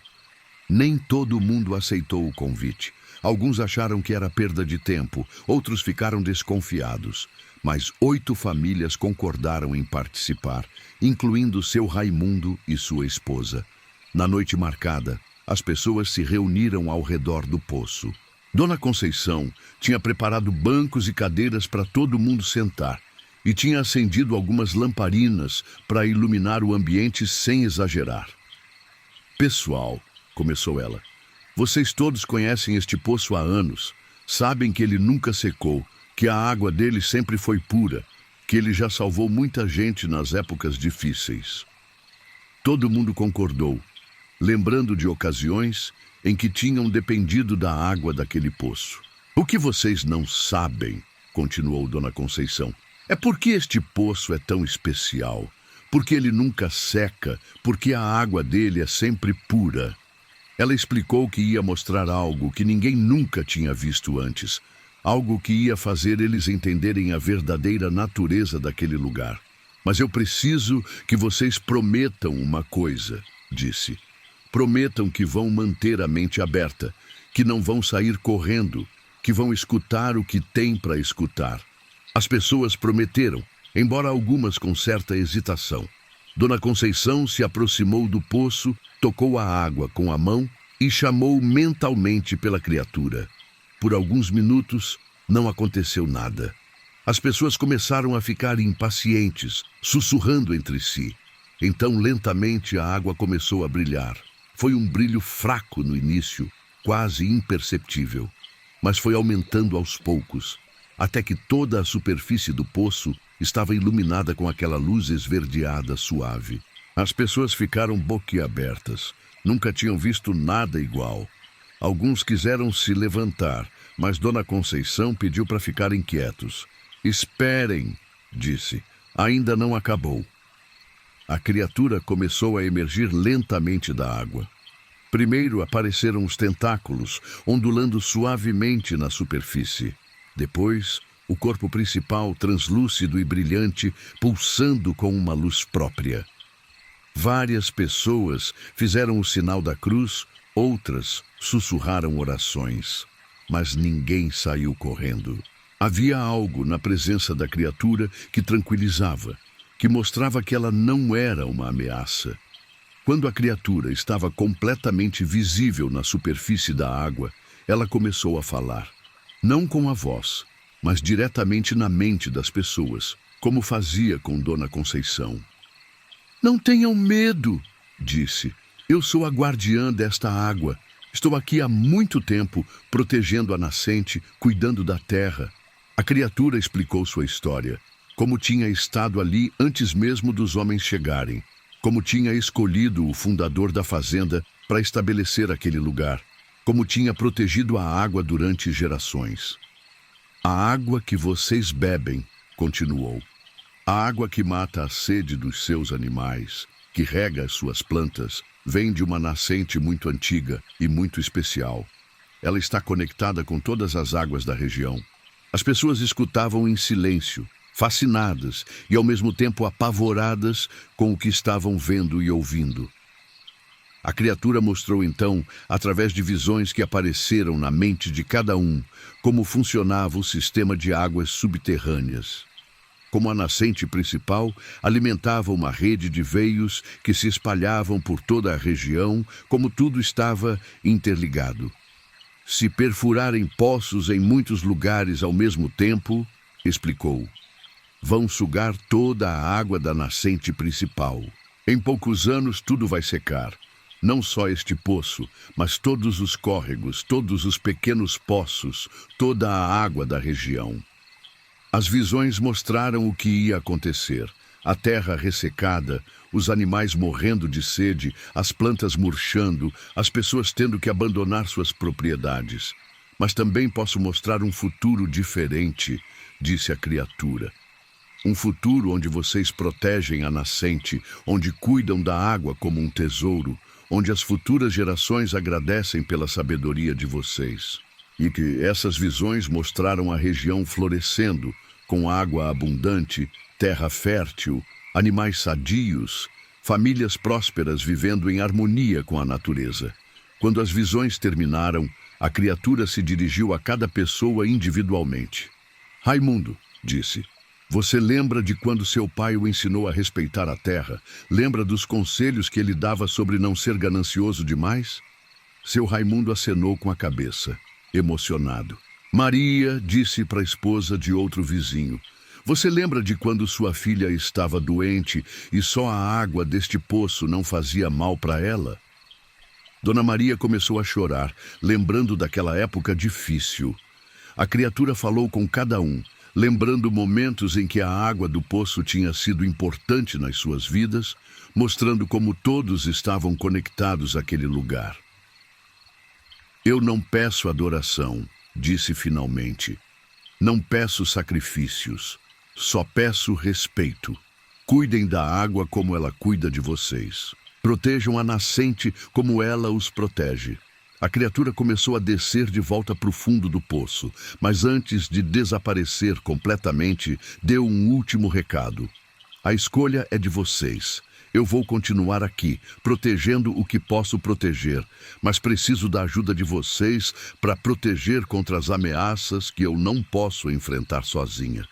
Nem todo mundo aceitou o convite. Alguns acharam que era perda de tempo, outros ficaram desconfiados. Mas 8 famílias concordaram em participar, incluindo seu Raimundo e sua esposa. Na noite marcada, as pessoas se reuniram ao redor do poço. Dona Conceição tinha preparado bancos e cadeiras para todo mundo sentar e tinha acendido algumas lamparinas para iluminar o ambiente sem exagerar. Pessoal, começou ela, vocês todos conhecem este poço há anos, sabem que ele nunca secou, que a água dele sempre foi pura, que ele já salvou muita gente nas épocas difíceis. Todo mundo concordou, lembrando de ocasiões em que tinham dependido da água daquele poço. O que vocês não sabem, continuou Dona Conceição, é porque este poço é tão especial, porque ele nunca seca, porque a água dele é sempre pura. Ela explicou que ia mostrar algo que ninguém nunca tinha visto antes, algo que ia fazer eles entenderem a verdadeira natureza daquele lugar. Mas eu preciso que vocês prometam uma coisa, disse. Prometam que vão manter a mente aberta, que não vão sair correndo, que vão escutar o que tem para escutar. As pessoas prometeram, embora algumas com certa hesitação. Dona Conceição se aproximou do poço, tocou a água com a mão e chamou mentalmente pela criatura. Por alguns minutos, não aconteceu nada. As pessoas começaram a ficar impacientes, sussurrando entre si. Então, lentamente, a água começou a brilhar. Foi um brilho fraco no início, quase imperceptível, mas foi aumentando aos poucos, até que toda a superfície do poço estava iluminada com aquela luz esverdeada suave. As pessoas ficaram boquiabertas. Nunca tinham visto nada igual. Alguns quiseram se levantar, mas Dona Conceição pediu para ficarem quietos. Esperem, disse. Ainda não acabou. A criatura começou a emergir lentamente da água. Primeiro apareceram os tentáculos, ondulando suavemente na superfície. Depois, o corpo principal, translúcido e brilhante, pulsando com uma luz própria. Várias pessoas fizeram o sinal da cruz, outras sussurraram orações. Mas ninguém saiu correndo. Havia algo na presença da criatura que tranquilizava, que mostrava que ela não era uma ameaça. Quando a criatura estava completamente visível na superfície da água, ela começou a falar. Não com a voz, mas diretamente na mente das pessoas, como fazia com Dona Conceição. Não tenham medo, disse. Eu sou a guardiã desta água. Estou aqui há muito tempo, protegendo a nascente, cuidando da terra. A criatura explicou sua história, como tinha estado ali antes mesmo dos homens chegarem, como tinha escolhido o fundador da fazenda para estabelecer aquele lugar, como tinha protegido a água durante gerações. A água que vocês bebem, continuou, a água que mata a sede dos seus animais, que rega as suas plantas, vem de uma nascente muito antiga e muito especial. Ela está conectada com todas as águas da região. As pessoas escutavam em silêncio, fascinadas e ao mesmo tempo apavoradas com o que estavam vendo e ouvindo. A criatura mostrou então, através de visões que apareceram na mente de cada um, como funcionava o sistema de águas subterrâneas. Como a nascente principal alimentava uma rede de veios que se espalhavam por toda a região, como tudo estava interligado. Se perfurarem poços em muitos lugares ao mesmo tempo, explicou, vão sugar toda a água da nascente principal. Em poucos anos tudo vai secar. Não só este poço, mas todos os córregos, todos os pequenos poços, toda a água da região. As visões mostraram o que ia acontecer. A terra ressecada, os animais morrendo de sede, as plantas murchando, as pessoas tendo que abandonar suas propriedades. Mas também posso mostrar um futuro diferente, disse a criatura. Um futuro onde vocês protegem a nascente, onde cuidam da água como um tesouro, onde as futuras gerações agradecem pela sabedoria de vocês. E que essas visões mostraram a região florescendo, com água abundante, terra fértil, animais sadios, famílias prósperas vivendo em harmonia com a natureza. Quando as visões terminaram, a criatura se dirigiu a cada pessoa individualmente. Raimundo, disse, você lembra de quando seu pai o ensinou a respeitar a terra? Lembra dos conselhos que ele dava sobre não ser ganancioso demais? Seu Raimundo acenou com a cabeça, emocionado. Maria disse para a esposa de outro vizinho, você lembra de quando sua filha estava doente e só a água deste poço não fazia mal para ela? Dona Maria começou a chorar, lembrando daquela época difícil. A criatura falou com cada um, lembrando momentos em que a água do poço tinha sido importante nas suas vidas, mostrando como todos estavam conectados àquele lugar. Eu não peço adoração, disse finalmente. Não peço sacrifícios, só peço respeito. Cuidem da água como ela cuida de vocês. Protejam a nascente como ela os protege. A criatura começou a descer de volta para o fundo do poço, mas antes de desaparecer completamente, deu um último recado. A escolha é de vocês. Eu vou continuar aqui, protegendo o que posso proteger, mas preciso da ajuda de vocês para proteger contra as ameaças que eu não posso enfrentar sozinha.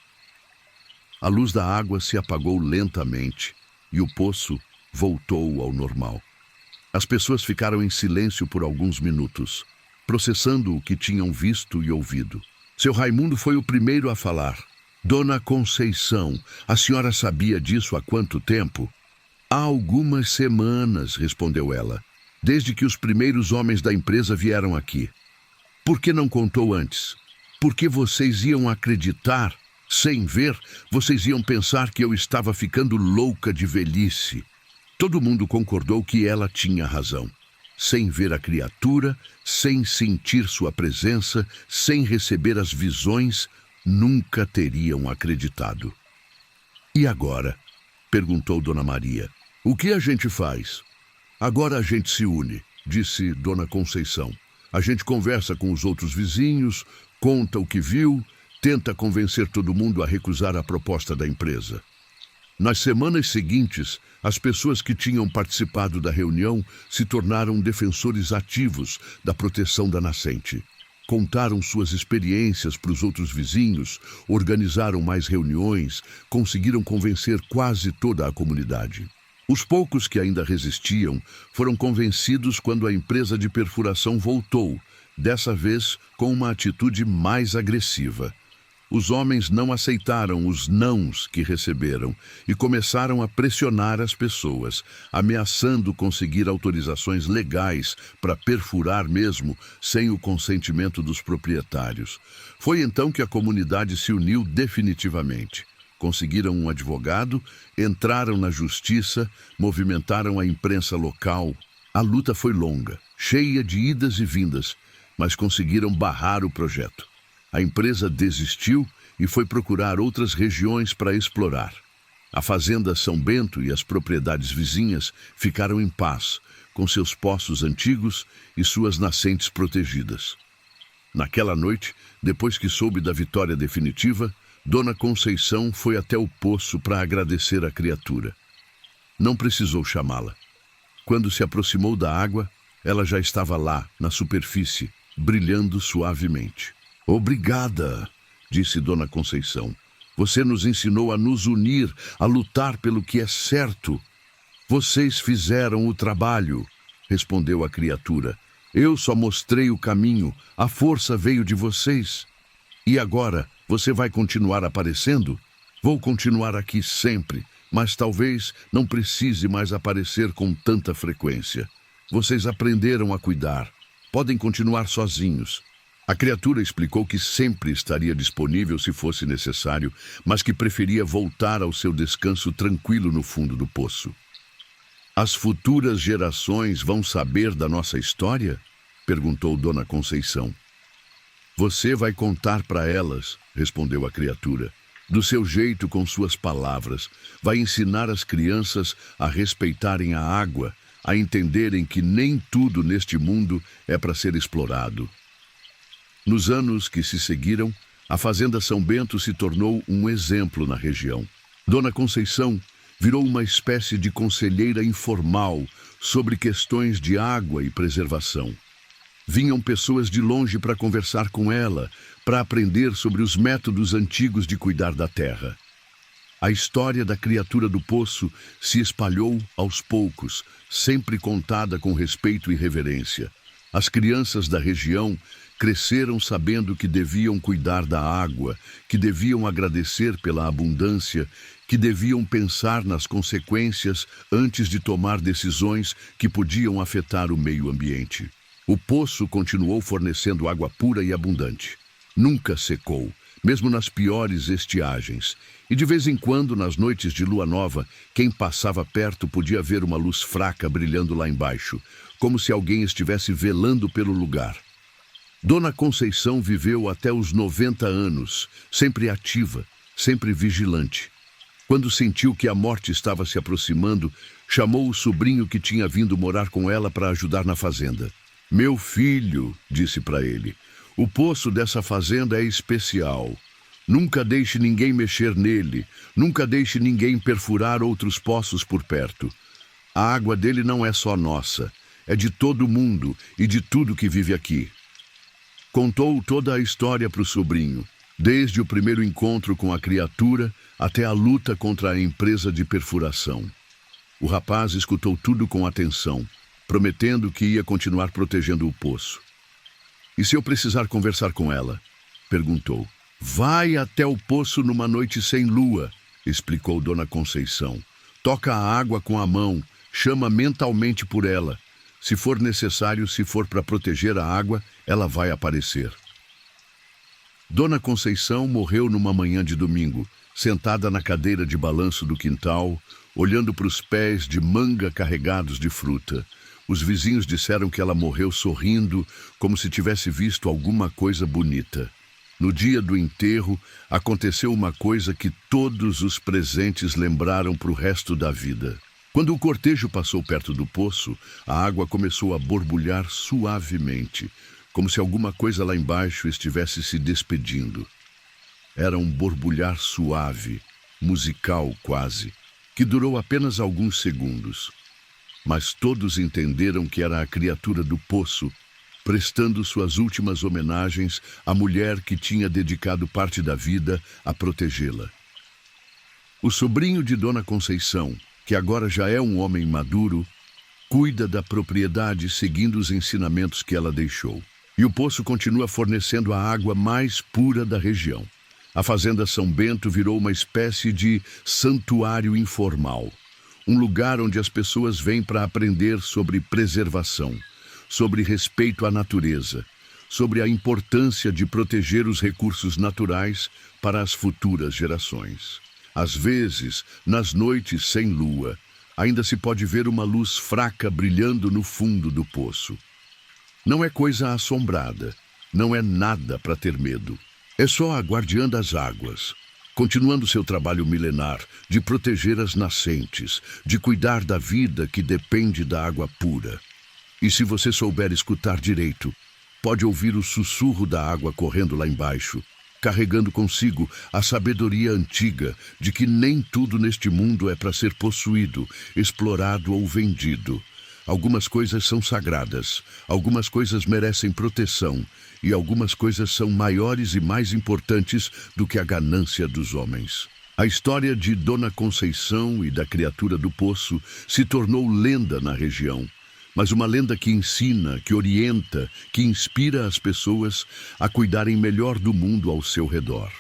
A luz da água se apagou lentamente e o poço voltou ao normal. As pessoas ficaram em silêncio por alguns minutos, processando o que tinham visto e ouvido. Seu Raimundo foi o primeiro a falar. Dona Conceição, a senhora sabia disso há quanto tempo? Há algumas semanas, respondeu ela, desde que os primeiros homens da empresa vieram aqui. Por que não contou antes? Porque vocês iam acreditar, sem ver, vocês iam pensar que eu estava ficando louca de velhice. Todo mundo concordou que ela tinha razão. Sem ver a criatura, sem sentir sua presença, sem receber as visões, nunca teriam acreditado. E agora? Perguntou Dona Maria. O que a gente faz? Agora a gente se une, disse Dona Conceição. A gente conversa com os outros vizinhos, conta o que viu, tenta convencer todo mundo a recusar a proposta da empresa. Nas semanas seguintes, as pessoas que tinham participado da reunião se tornaram defensores ativos da proteção da nascente. Contaram suas experiências para os outros vizinhos, organizaram mais reuniões, conseguiram convencer quase toda a comunidade. Os poucos que ainda resistiam foram convencidos quando a empresa de perfuração voltou, dessa vez com uma atitude mais agressiva. os homens não aceitaram os nãos que receberam e começaram a pressionar as pessoas, ameaçando conseguir autorizações legais para perfurar mesmo sem o consentimento dos proprietários. Foi então que a comunidade se uniu definitivamente. Conseguiram um advogado, entraram na justiça, movimentaram a imprensa local. A luta foi longa, cheia de idas e vindas, mas conseguiram barrar o projeto. A empresa desistiu e foi procurar outras regiões para explorar. A fazenda São Bento e as propriedades vizinhas ficaram em paz, com seus poços antigos e suas nascentes protegidas. Naquela noite, depois que soube da vitória definitiva, Dona Conceição foi até o poço para agradecer a criatura. Não precisou chamá-la. Quando se aproximou da água, ela já estava lá, na superfície, brilhando suavemente. "Obrigada", disse Dona Conceição. "Você nos ensinou a nos unir, a lutar pelo que é certo." "Vocês fizeram o trabalho", respondeu a criatura. "Eu só mostrei o caminho, a força veio de vocês. E agora, você vai continuar aparecendo? Vou continuar aqui sempre, mas talvez não precise mais aparecer com tanta frequência. Vocês aprenderam a cuidar. Podem continuar sozinhos." A criatura explicou que sempre estaria disponível se fosse necessário, mas que preferia voltar ao seu descanso tranquilo no fundo do poço. "As futuras gerações vão saber da nossa história?" perguntou Dona Conceição. "Você vai contar para elas", respondeu a criatura, "do seu jeito, com suas palavras. Vai ensinar as crianças a respeitarem a água, a entenderem que nem tudo neste mundo é para ser explorado." Nos anos que se seguiram, a Fazenda São Bento se tornou um exemplo na região. Dona Conceição virou uma espécie de conselheira informal sobre questões de água e preservação. Vinham pessoas de longe para conversar com ela, para aprender sobre os métodos antigos de cuidar da terra. A história da criatura do poço se espalhou aos poucos, sempre contada com respeito e reverência. As crianças da região cresceram sabendo que deviam cuidar da água, que deviam agradecer pela abundância, que deviam pensar nas consequências antes de tomar decisões que podiam afetar o meio ambiente. O poço continuou fornecendo água pura e abundante. Nunca secou, mesmo nas piores estiagens. E de vez em quando, nas noites de lua nova, quem passava perto podia ver uma luz fraca brilhando lá embaixo, como se alguém estivesse velando pelo lugar. Dona Conceição viveu até os 90 anos, sempre ativa, sempre vigilante. Quando sentiu que a morte estava se aproximando, chamou o sobrinho que tinha vindo morar com ela para ajudar na fazenda. "Meu filho", disse para ele, "o poço dessa fazenda é especial. Nunca deixe ninguém mexer nele, nunca deixe ninguém perfurar outros poços por perto. A água dele não é só nossa, é de todo mundo e de tudo que vive aqui." Contou toda a história para o sobrinho, desde o primeiro encontro com a criatura até a luta contra a empresa de perfuração. O rapaz escutou tudo com atenção, prometendo que ia continuar protegendo o poço. "E se eu precisar conversar com ela?" perguntou. "Vai até o poço numa noite sem lua", explicou Dona Conceição. "Toca a água com a mão, chama mentalmente por ela. Se for necessário, se for para proteger a água, ela vai aparecer." Dona Conceição morreu numa manhã de domingo, sentada na cadeira de balanço do quintal, olhando para os pés de manga carregados de fruta. Os vizinhos disseram que ela morreu sorrindo, como se tivesse visto alguma coisa bonita. No dia do enterro, aconteceu uma coisa que todos os presentes lembraram para o resto da vida. Quando o cortejo passou perto do poço, a água começou a borbulhar suavemente, como se alguma coisa lá embaixo estivesse se despedindo. Era um borbulhar suave, musical quase, que durou apenas alguns segundos. Mas todos entenderam que era a criatura do poço, prestando suas últimas homenagens à mulher que tinha dedicado parte da vida a protegê-la. O sobrinho de Dona Conceição, que agora já é um homem maduro, cuida da propriedade seguindo os ensinamentos que ela deixou. E o poço continua fornecendo a água mais pura da região. A Fazenda São Bento virou uma espécie de santuário informal. Um lugar onde as pessoas vêm para aprender sobre preservação, sobre respeito à natureza, sobre a importância de proteger os recursos naturais para as futuras gerações. Às vezes, nas noites sem lua, ainda se pode ver uma luz fraca brilhando no fundo do poço. Não é coisa assombrada, não é nada para ter medo. É só a guardiã das águas, continuando seu trabalho milenar de proteger as nascentes, de cuidar da vida que depende da água pura. E se você souber escutar direito, pode ouvir o sussurro da água correndo lá embaixo, carregando consigo a sabedoria antiga de que nem tudo neste mundo é para ser possuído, explorado ou vendido. Algumas coisas são sagradas, algumas coisas merecem proteção e algumas coisas são maiores e mais importantes do que a ganância dos homens. A história de Dona Conceição e da criatura do poço se tornou lenda na região, mas uma lenda que ensina, que orienta, que inspira as pessoas a cuidarem melhor do mundo ao seu redor.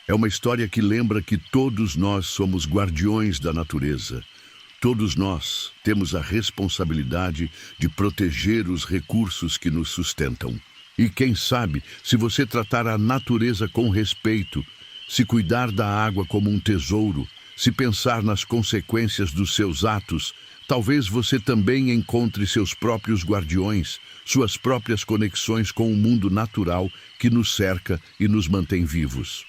É uma história que lembra que todos nós somos guardiões da natureza. Todos nós temos a responsabilidade de proteger os recursos que nos sustentam. E quem sabe, se você tratar a natureza com respeito, se cuidar da água como um tesouro, se pensar nas consequências dos seus atos, talvez você também encontre seus próprios guardiões, suas próprias conexões com o mundo natural que nos cerca e nos mantém vivos.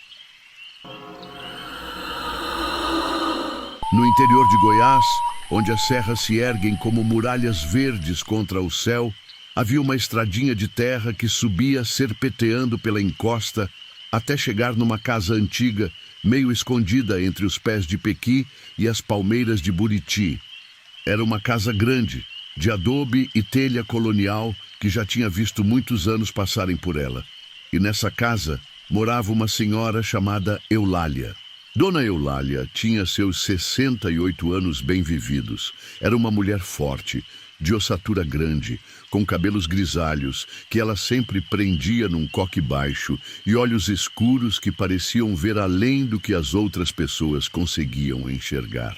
No interior de Goiás, onde as serras se erguem como muralhas verdes contra o céu, havia uma estradinha de terra que subia serpenteando pela encosta até chegar numa casa antiga, meio escondida entre os pés de pequi e as palmeiras de buriti. Era uma casa grande, de adobe e telha colonial, que já tinha visto muitos anos passarem por ela. E nessa casa morava uma senhora chamada Eulália. Dona Eulália tinha seus 68 anos bem vividos. Era uma mulher forte, de ossatura grande, com cabelos grisalhos, que ela sempre prendia num coque baixo, e olhos escuros que pareciam ver além do que as outras pessoas conseguiam enxergar.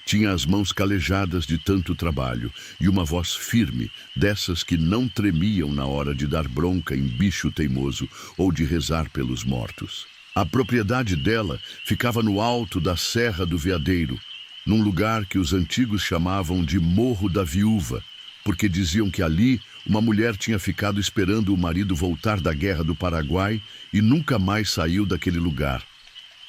Tinha as mãos calejadas de tanto trabalho e uma voz firme, dessas que não tremiam na hora de dar bronca em bicho teimoso ou de rezar pelos mortos. A propriedade dela ficava no alto da Serra do Veadeiro, num lugar que os antigos chamavam de Morro da Viúva, porque diziam que ali uma mulher tinha ficado esperando o marido voltar da Guerra do Paraguai e nunca mais saiu daquele lugar.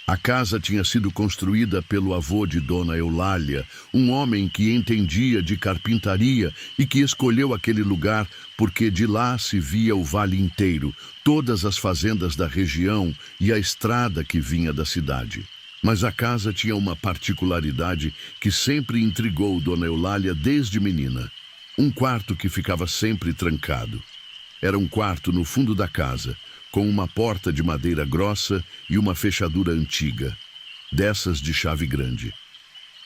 A casa tinha sido construída pelo avô de Dona Eulália, um homem que entendia de carpintaria e que escolheu aquele lugar porque de lá se via o vale inteiro, todas as fazendas da região e a estrada que vinha da cidade. Mas a casa tinha uma particularidade que sempre intrigou Dona Eulália desde menina. Um quarto que ficava sempre trancado. Era um quarto no fundo da casa, com uma porta de madeira grossa e uma fechadura antiga, dessas de chave grande.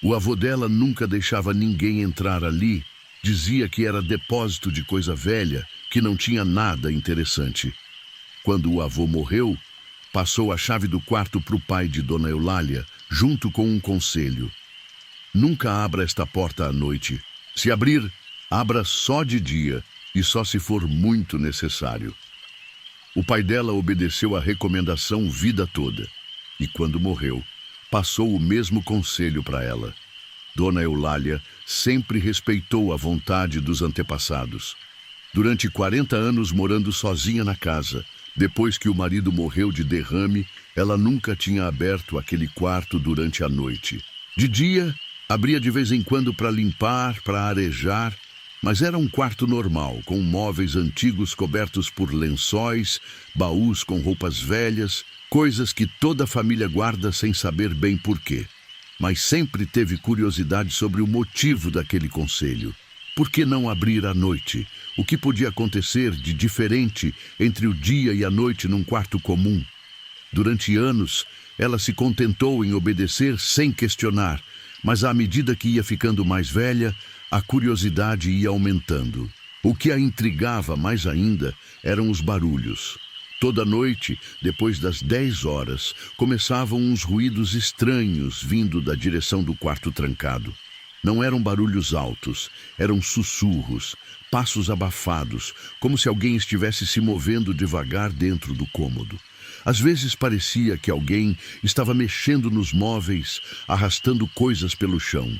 O avô dela nunca deixava ninguém entrar ali, dizia que era depósito de coisa velha, que não tinha nada interessante. Quando o avô morreu, passou a chave do quarto para o pai de Dona Eulália, junto com um conselho. Nunca abra esta porta à noite. Se abrir, abra só de dia e só se for muito necessário. O pai dela obedeceu a recomendação vida toda e, quando morreu, passou o mesmo conselho para ela. Dona Eulália sempre respeitou a vontade dos antepassados. Durante 40 anos morando sozinha na casa, depois que o marido morreu de derrame, ela nunca tinha aberto aquele quarto durante a noite. De dia, abria de vez em quando para limpar, para arejar, mas era um quarto normal, com móveis antigos cobertos por lençóis, baús com roupas velhas, coisas que toda a família guarda sem saber bem porquê. Mas sempre teve curiosidade sobre o motivo daquele conselho. Por que não abrir à noite? O que podia acontecer de diferente entre o dia e a noite num quarto comum? Durante anos, ela se contentou em obedecer sem questionar, mas à medida que ia ficando mais velha, a curiosidade ia aumentando. O que a intrigava mais ainda eram os barulhos. Toda noite, depois das 10 horas, começavam uns ruídos estranhos vindo da direção do quarto trancado. Não eram barulhos altos, eram sussurros, passos abafados, como se alguém estivesse se movendo devagar dentro do cômodo. Às vezes parecia que alguém estava mexendo nos móveis, arrastando coisas pelo chão.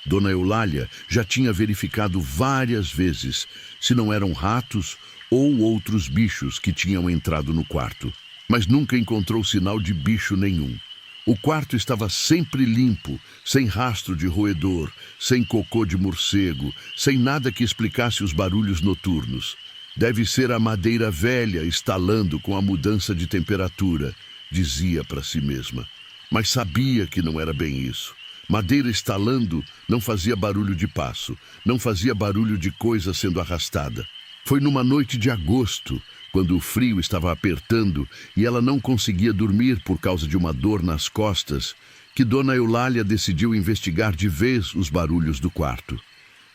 Dona Eulália já tinha verificado várias vezes se não eram ratos ou outros bichos que tinham entrado no quarto, mas nunca encontrou sinal de bicho nenhum. O quarto estava sempre limpo, sem rastro de roedor, sem cocô de morcego, sem nada que explicasse os barulhos noturnos. Deve ser a madeira velha estalando com a mudança de temperatura, dizia para si mesma. Mas sabia que não era bem isso. Madeira estalando não fazia barulho de passo, não fazia barulho de coisa sendo arrastada. Foi numa noite de agosto, quando o frio estava apertando e ela não conseguia dormir por causa de uma dor nas costas, que Dona Eulália decidiu investigar de vez os barulhos do quarto.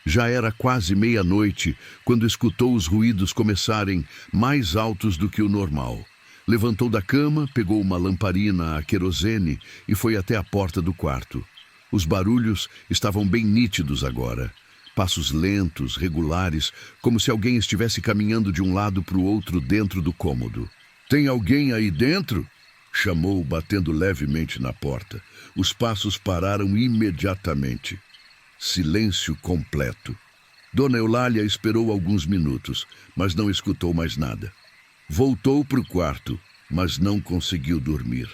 Já era quase meia-noite quando escutou os ruídos começarem mais altos do que o normal. Levantou da cama, pegou uma lamparina a querosene e foi até a porta do quarto. Os barulhos estavam bem nítidos agora. Passos lentos, regulares, como se alguém estivesse caminhando de um lado para o outro dentro do cômodo. "Tem alguém aí dentro?" chamou, batendo levemente na porta. Os passos pararam imediatamente. Silêncio completo. Dona Eulália esperou alguns minutos, mas não escutou mais nada. Voltou para o quarto, mas não conseguiu dormir.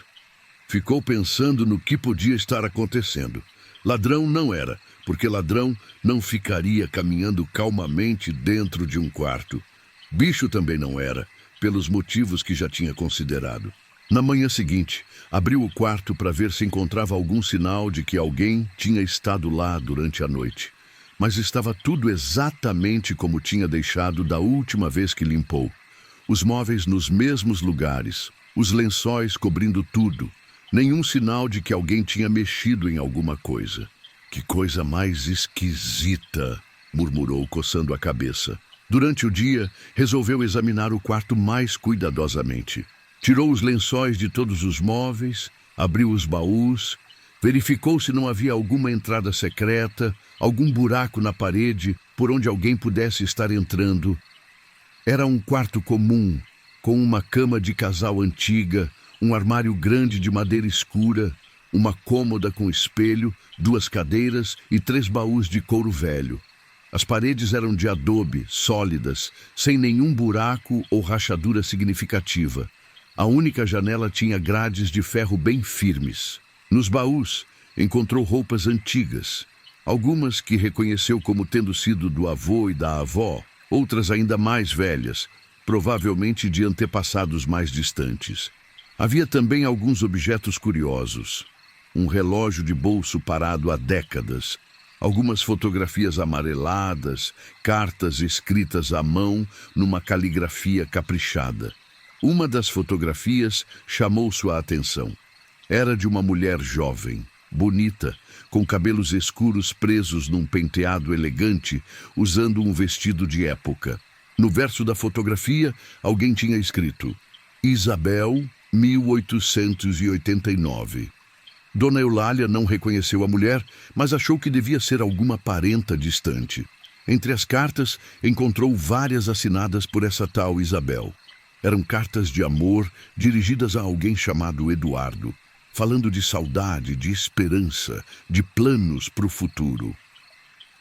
Ficou pensando no que podia estar acontecendo. Ladrão não era, porque ladrão não ficaria caminhando calmamente dentro de um quarto. Bicho também não era, pelos motivos que já tinha considerado. Na manhã seguinte, abriu o quarto para ver se encontrava algum sinal de que alguém tinha estado lá durante a noite. Mas estava tudo exatamente como tinha deixado da última vez que limpou. Os móveis nos mesmos lugares, os lençóis cobrindo tudo. Nenhum sinal de que alguém tinha mexido em alguma coisa. "Que coisa mais esquisita", murmurou, coçando a cabeça. Durante o dia, resolveu examinar o quarto mais cuidadosamente. Tirou os lençóis de todos os móveis, abriu os baús, verificou se não havia alguma entrada secreta, algum buraco na parede por onde alguém pudesse estar entrando. Era um quarto comum, com uma cama de casal antiga, um armário grande de madeira escura, uma cômoda com espelho, 2 cadeiras e 3 baús de couro velho. As paredes eram de adobe, sólidas, sem nenhum buraco ou rachadura significativa. A única janela tinha grades de ferro bem firmes. Nos baús, encontrou roupas antigas, algumas que reconheceu como tendo sido do avô e da avó, outras ainda mais velhas, provavelmente de antepassados mais distantes. Havia também alguns objetos curiosos. Um relógio de bolso parado há décadas, algumas fotografias amareladas, cartas escritas à mão numa caligrafia caprichada. Uma das fotografias chamou sua atenção. Era de uma mulher jovem, bonita, com cabelos escuros presos num penteado elegante, usando um vestido de época. No verso da fotografia, alguém tinha escrito: Isabel, 1889. Dona Eulália não reconheceu a mulher, mas achou que devia ser alguma parenta distante. Entre as cartas, encontrou várias assinadas por essa tal Isabel. Eram cartas de amor dirigidas a alguém chamado Eduardo, falando de saudade, de esperança, de planos para o futuro.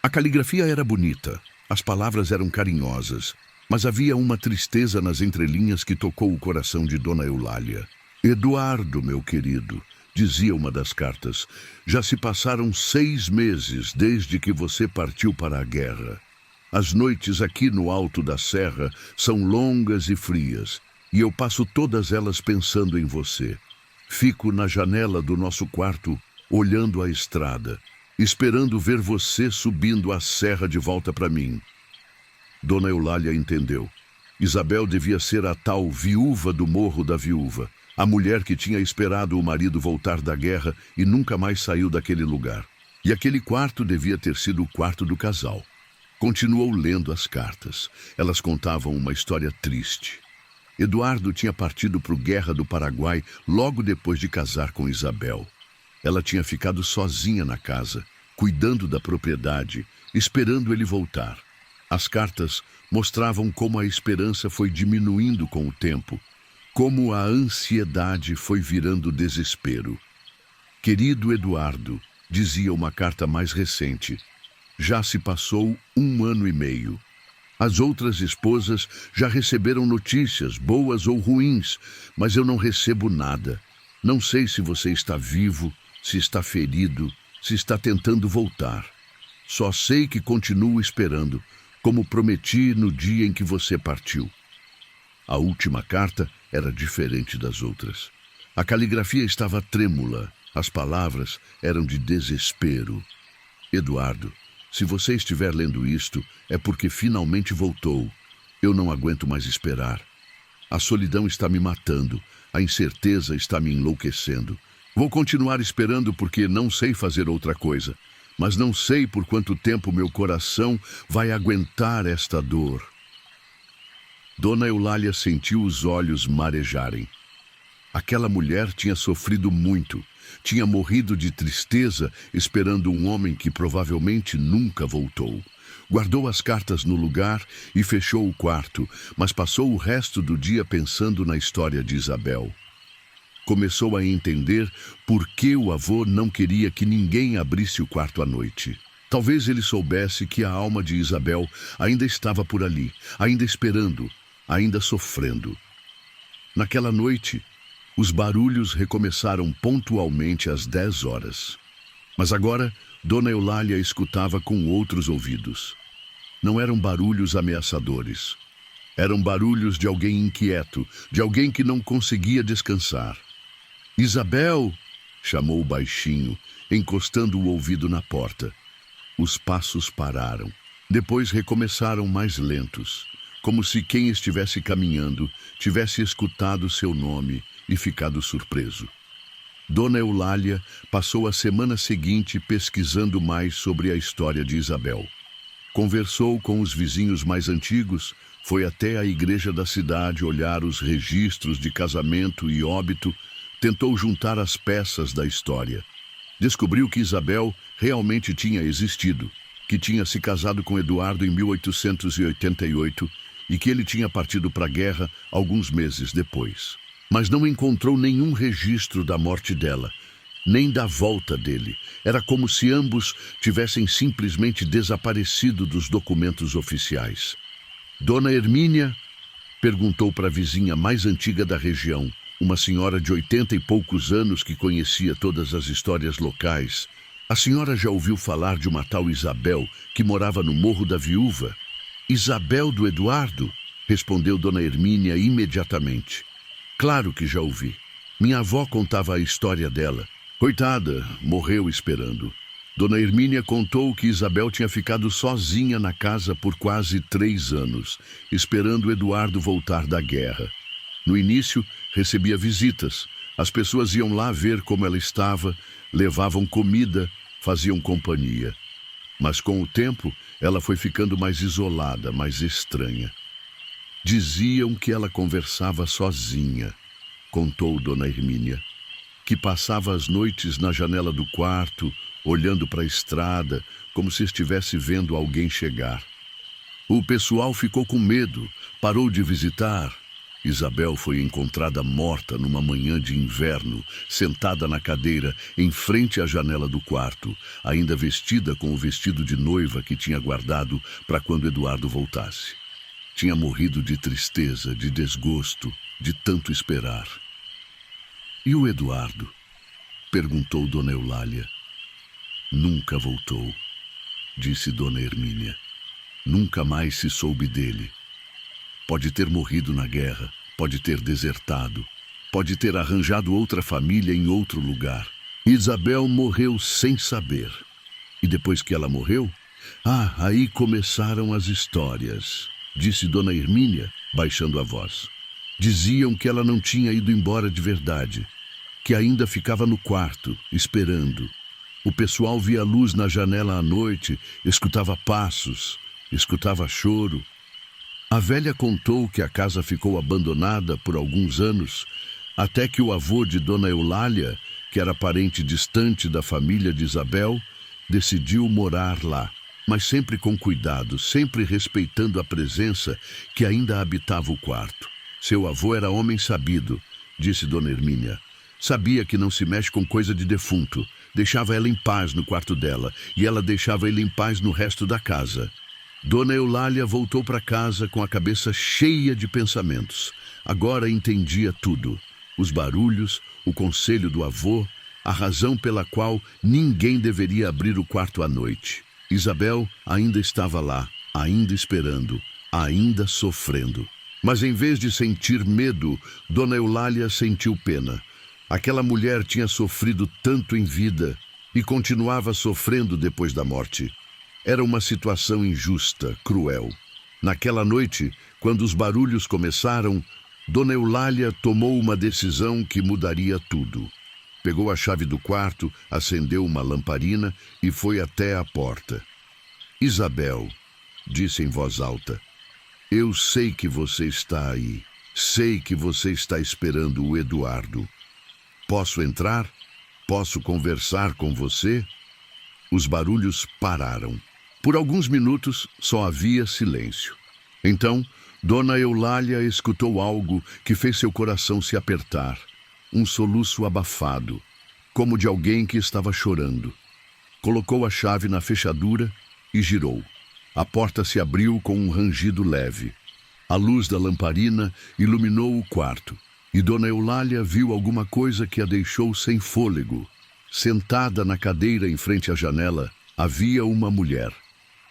A caligrafia era bonita, as palavras eram carinhosas, mas havia uma tristeza nas entrelinhas que tocou o coração de Dona Eulália. Eduardo, meu querido, dizia uma das cartas, já se passaram 6 meses desde que você partiu para a guerra. As noites aqui no alto da serra são longas e frias, e eu passo todas elas pensando em você. Fico na janela do nosso quarto, olhando a estrada, esperando ver você subindo a serra de volta para mim. Dona Eulália entendeu. Isabel devia ser a tal viúva do Morro da Viúva, a mulher que tinha esperado o marido voltar da guerra e nunca mais saiu daquele lugar. E aquele quarto devia ter sido o quarto do casal. Continuou lendo as cartas. Elas contavam uma história triste. Eduardo tinha partido para a Guerra do Paraguai logo depois de casar com Isabel. Ela tinha ficado sozinha na casa, cuidando da propriedade, esperando ele voltar. As cartas mostravam como a esperança foi diminuindo com o tempo, como a ansiedade foi virando desespero. Querido Eduardo, dizia uma carta mais recente, já se passou 1 ano e meio. As outras esposas já receberam notícias, boas ou ruins, mas eu não recebo nada. Não sei se você está vivo, se está ferido, se está tentando voltar. Só sei que continuo esperando, como prometi no dia em que você partiu. A última carta era diferente das outras. A caligrafia estava trêmula, as palavras eram de desespero. Eduardo, se você estiver lendo isto, é porque finalmente voltou. Eu não aguento mais esperar. A solidão está me matando, a incerteza está me enlouquecendo. Vou continuar esperando porque não sei fazer outra coisa, mas não sei por quanto tempo meu coração vai aguentar esta dor. Dona Eulália sentiu os olhos marejarem. Aquela mulher tinha sofrido muito, tinha morrido de tristeza esperando um homem que provavelmente nunca voltou. Guardou as cartas no lugar e fechou o quarto, mas passou o resto do dia pensando na história de Isabel. Começou a entender por que o avô não queria que ninguém abrisse o quarto à noite. Talvez ele soubesse que a alma de Isabel ainda estava por ali, ainda esperando, ainda sofrendo. Naquela noite, os barulhos recomeçaram pontualmente às 10 horas. Mas agora, Dona Eulália escutava com outros ouvidos. Não eram barulhos ameaçadores. Eram barulhos de alguém inquieto, de alguém que não conseguia descansar. Isabel! Chamou baixinho, encostando o ouvido na porta. Os passos pararam. Depois recomeçaram mais lentos, como se quem estivesse caminhando tivesse escutado seu nome e ficado surpreso. Dona Eulália passou a semana seguinte pesquisando mais sobre a história de Isabel. Conversou com os vizinhos mais antigos, foi até a igreja da cidade olhar os registros de casamento e óbito, tentou juntar as peças da história. Descobriu que Isabel realmente tinha existido, que tinha se casado com Eduardo em 1888 e que ele tinha partido para a guerra alguns meses depois. Mas não encontrou nenhum registro da morte dela, nem da volta dele. Era como se ambos tivessem simplesmente desaparecido dos documentos oficiais. Dona Hermínia perguntou para a vizinha mais antiga da região, uma senhora de 80 e poucos anos que conhecia todas as histórias locais. A senhora já ouviu falar de uma tal Isabel que morava no Morro da Viúva? Isabel do Eduardo? Respondeu Dona Hermínia imediatamente. Claro que já ouvi. Minha avó contava a história dela. Coitada, morreu esperando. Dona Hermínia contou que Isabel tinha ficado sozinha na casa por quase 3 anos, esperando Eduardo voltar da guerra. No início, recebia visitas. As pessoas iam lá ver como ela estava, levavam comida, faziam companhia. Mas com o tempo, ela foi ficando mais isolada, mais estranha. Diziam que ela conversava sozinha, contou Dona Hermínia, que passava as noites na janela do quarto, olhando para a estrada, como se estivesse vendo alguém chegar. O pessoal ficou com medo, parou de visitar. Isabel foi encontrada morta numa manhã de inverno, sentada na cadeira, em frente à janela do quarto, ainda vestida com o vestido de noiva que tinha guardado para quando Eduardo voltasse. Tinha morrido de tristeza, de desgosto, de tanto esperar. E o Eduardo? Perguntou Dona Eulália. Nunca voltou, disse Dona Hermínia. Nunca mais se soube dele. Pode ter morrido na guerra, pode ter desertado, pode ter arranjado outra família em outro lugar. Isabel morreu sem saber. E depois que ela morreu, aí começaram as histórias, disse Dona Hermínia, baixando a voz. Diziam que ela não tinha ido embora de verdade, que ainda ficava no quarto, esperando. O pessoal via luz na janela à noite, escutava passos, escutava choro. A velha contou que a casa ficou abandonada por alguns anos, até que o avô de Dona Eulália, que era parente distante da família de Isabel, decidiu morar lá, mas sempre com cuidado, sempre respeitando a presença que ainda habitava o quarto. Seu avô era homem sabido, disse Dona Hermínia. Sabia que não se mexe com coisa de defunto. Deixava ela em paz no quarto dela, e ela deixava ele em paz no resto da casa. Dona Eulália voltou para casa com a cabeça cheia de pensamentos. Agora entendia tudo. Os barulhos, o conselho do avô, a razão pela qual ninguém deveria abrir o quarto à noite. Isabel ainda estava lá, ainda esperando, ainda sofrendo. Mas em vez de sentir medo, Dona Eulália sentiu pena. Aquela mulher tinha sofrido tanto em vida e continuava sofrendo depois da morte. Era uma situação injusta, cruel. Naquela noite, quando os barulhos começaram, Dona Eulália tomou uma decisão que mudaria tudo. Pegou a chave do quarto, acendeu uma lamparina e foi até a porta. Isabel, disse em voz alta, eu sei que você está aí. Sei que você está esperando o Eduardo. Posso entrar? Posso conversar com você? Os barulhos pararam. Por alguns minutos só havia silêncio. Então, Dona Eulália escutou algo que fez seu coração se apertar. Um soluço abafado, como de alguém que estava chorando. Colocou a chave na fechadura e girou. A porta se abriu com um rangido leve. A luz da lamparina iluminou o quarto. E Dona Eulália viu alguma coisa que a deixou sem fôlego. Sentada na cadeira em frente à janela, havia uma mulher.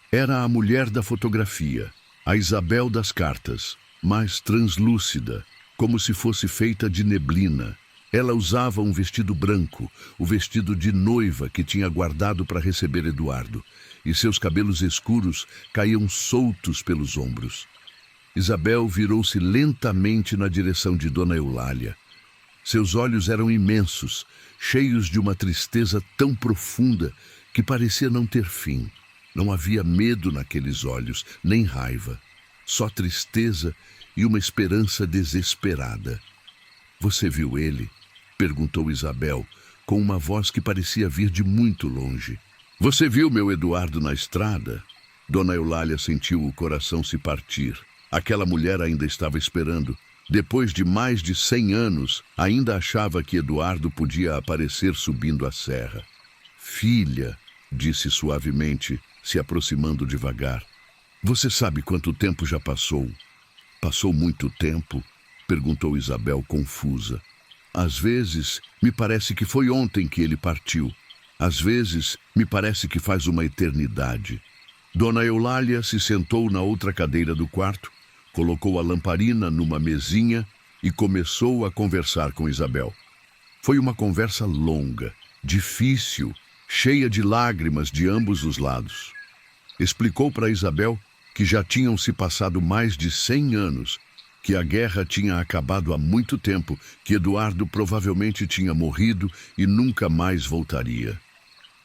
Era a mulher da fotografia, a Isabel das cartas, mas translúcida, como se fosse feita de neblina. Ela usava um vestido branco, o vestido de noiva que tinha guardado para receber Eduardo, e seus cabelos escuros caíam soltos pelos ombros. Isabel virou-se lentamente na direção de Dona Eulália. Seus olhos eram imensos, cheios de uma tristeza tão profunda que parecia não ter fim. Não havia medo naqueles olhos, nem raiva. Só tristeza e uma esperança desesperada. Você viu ele? Perguntou Isabel, com uma voz que parecia vir de muito longe. Você viu meu Eduardo na estrada? Dona Eulália sentiu o coração se partir. Aquela mulher ainda estava esperando. Depois de mais de 100 anos, ainda achava que Eduardo podia aparecer subindo a serra. Filha, disse suavemente, se aproximando devagar. Você sabe quanto tempo já passou? Passou muito tempo? Perguntou Isabel confusa. Às vezes, me parece que foi ontem que ele partiu. Às vezes, me parece que faz uma eternidade. Dona Eulália se sentou na outra cadeira do quarto, colocou a lamparina numa mesinha e começou a conversar com Isabel. Foi uma conversa longa, difícil, cheia de lágrimas de ambos os lados. Explicou para Isabel que já tinham se passado mais de 100 anos, que a guerra tinha acabado há muito tempo, que Eduardo provavelmente tinha morrido e nunca mais voltaria.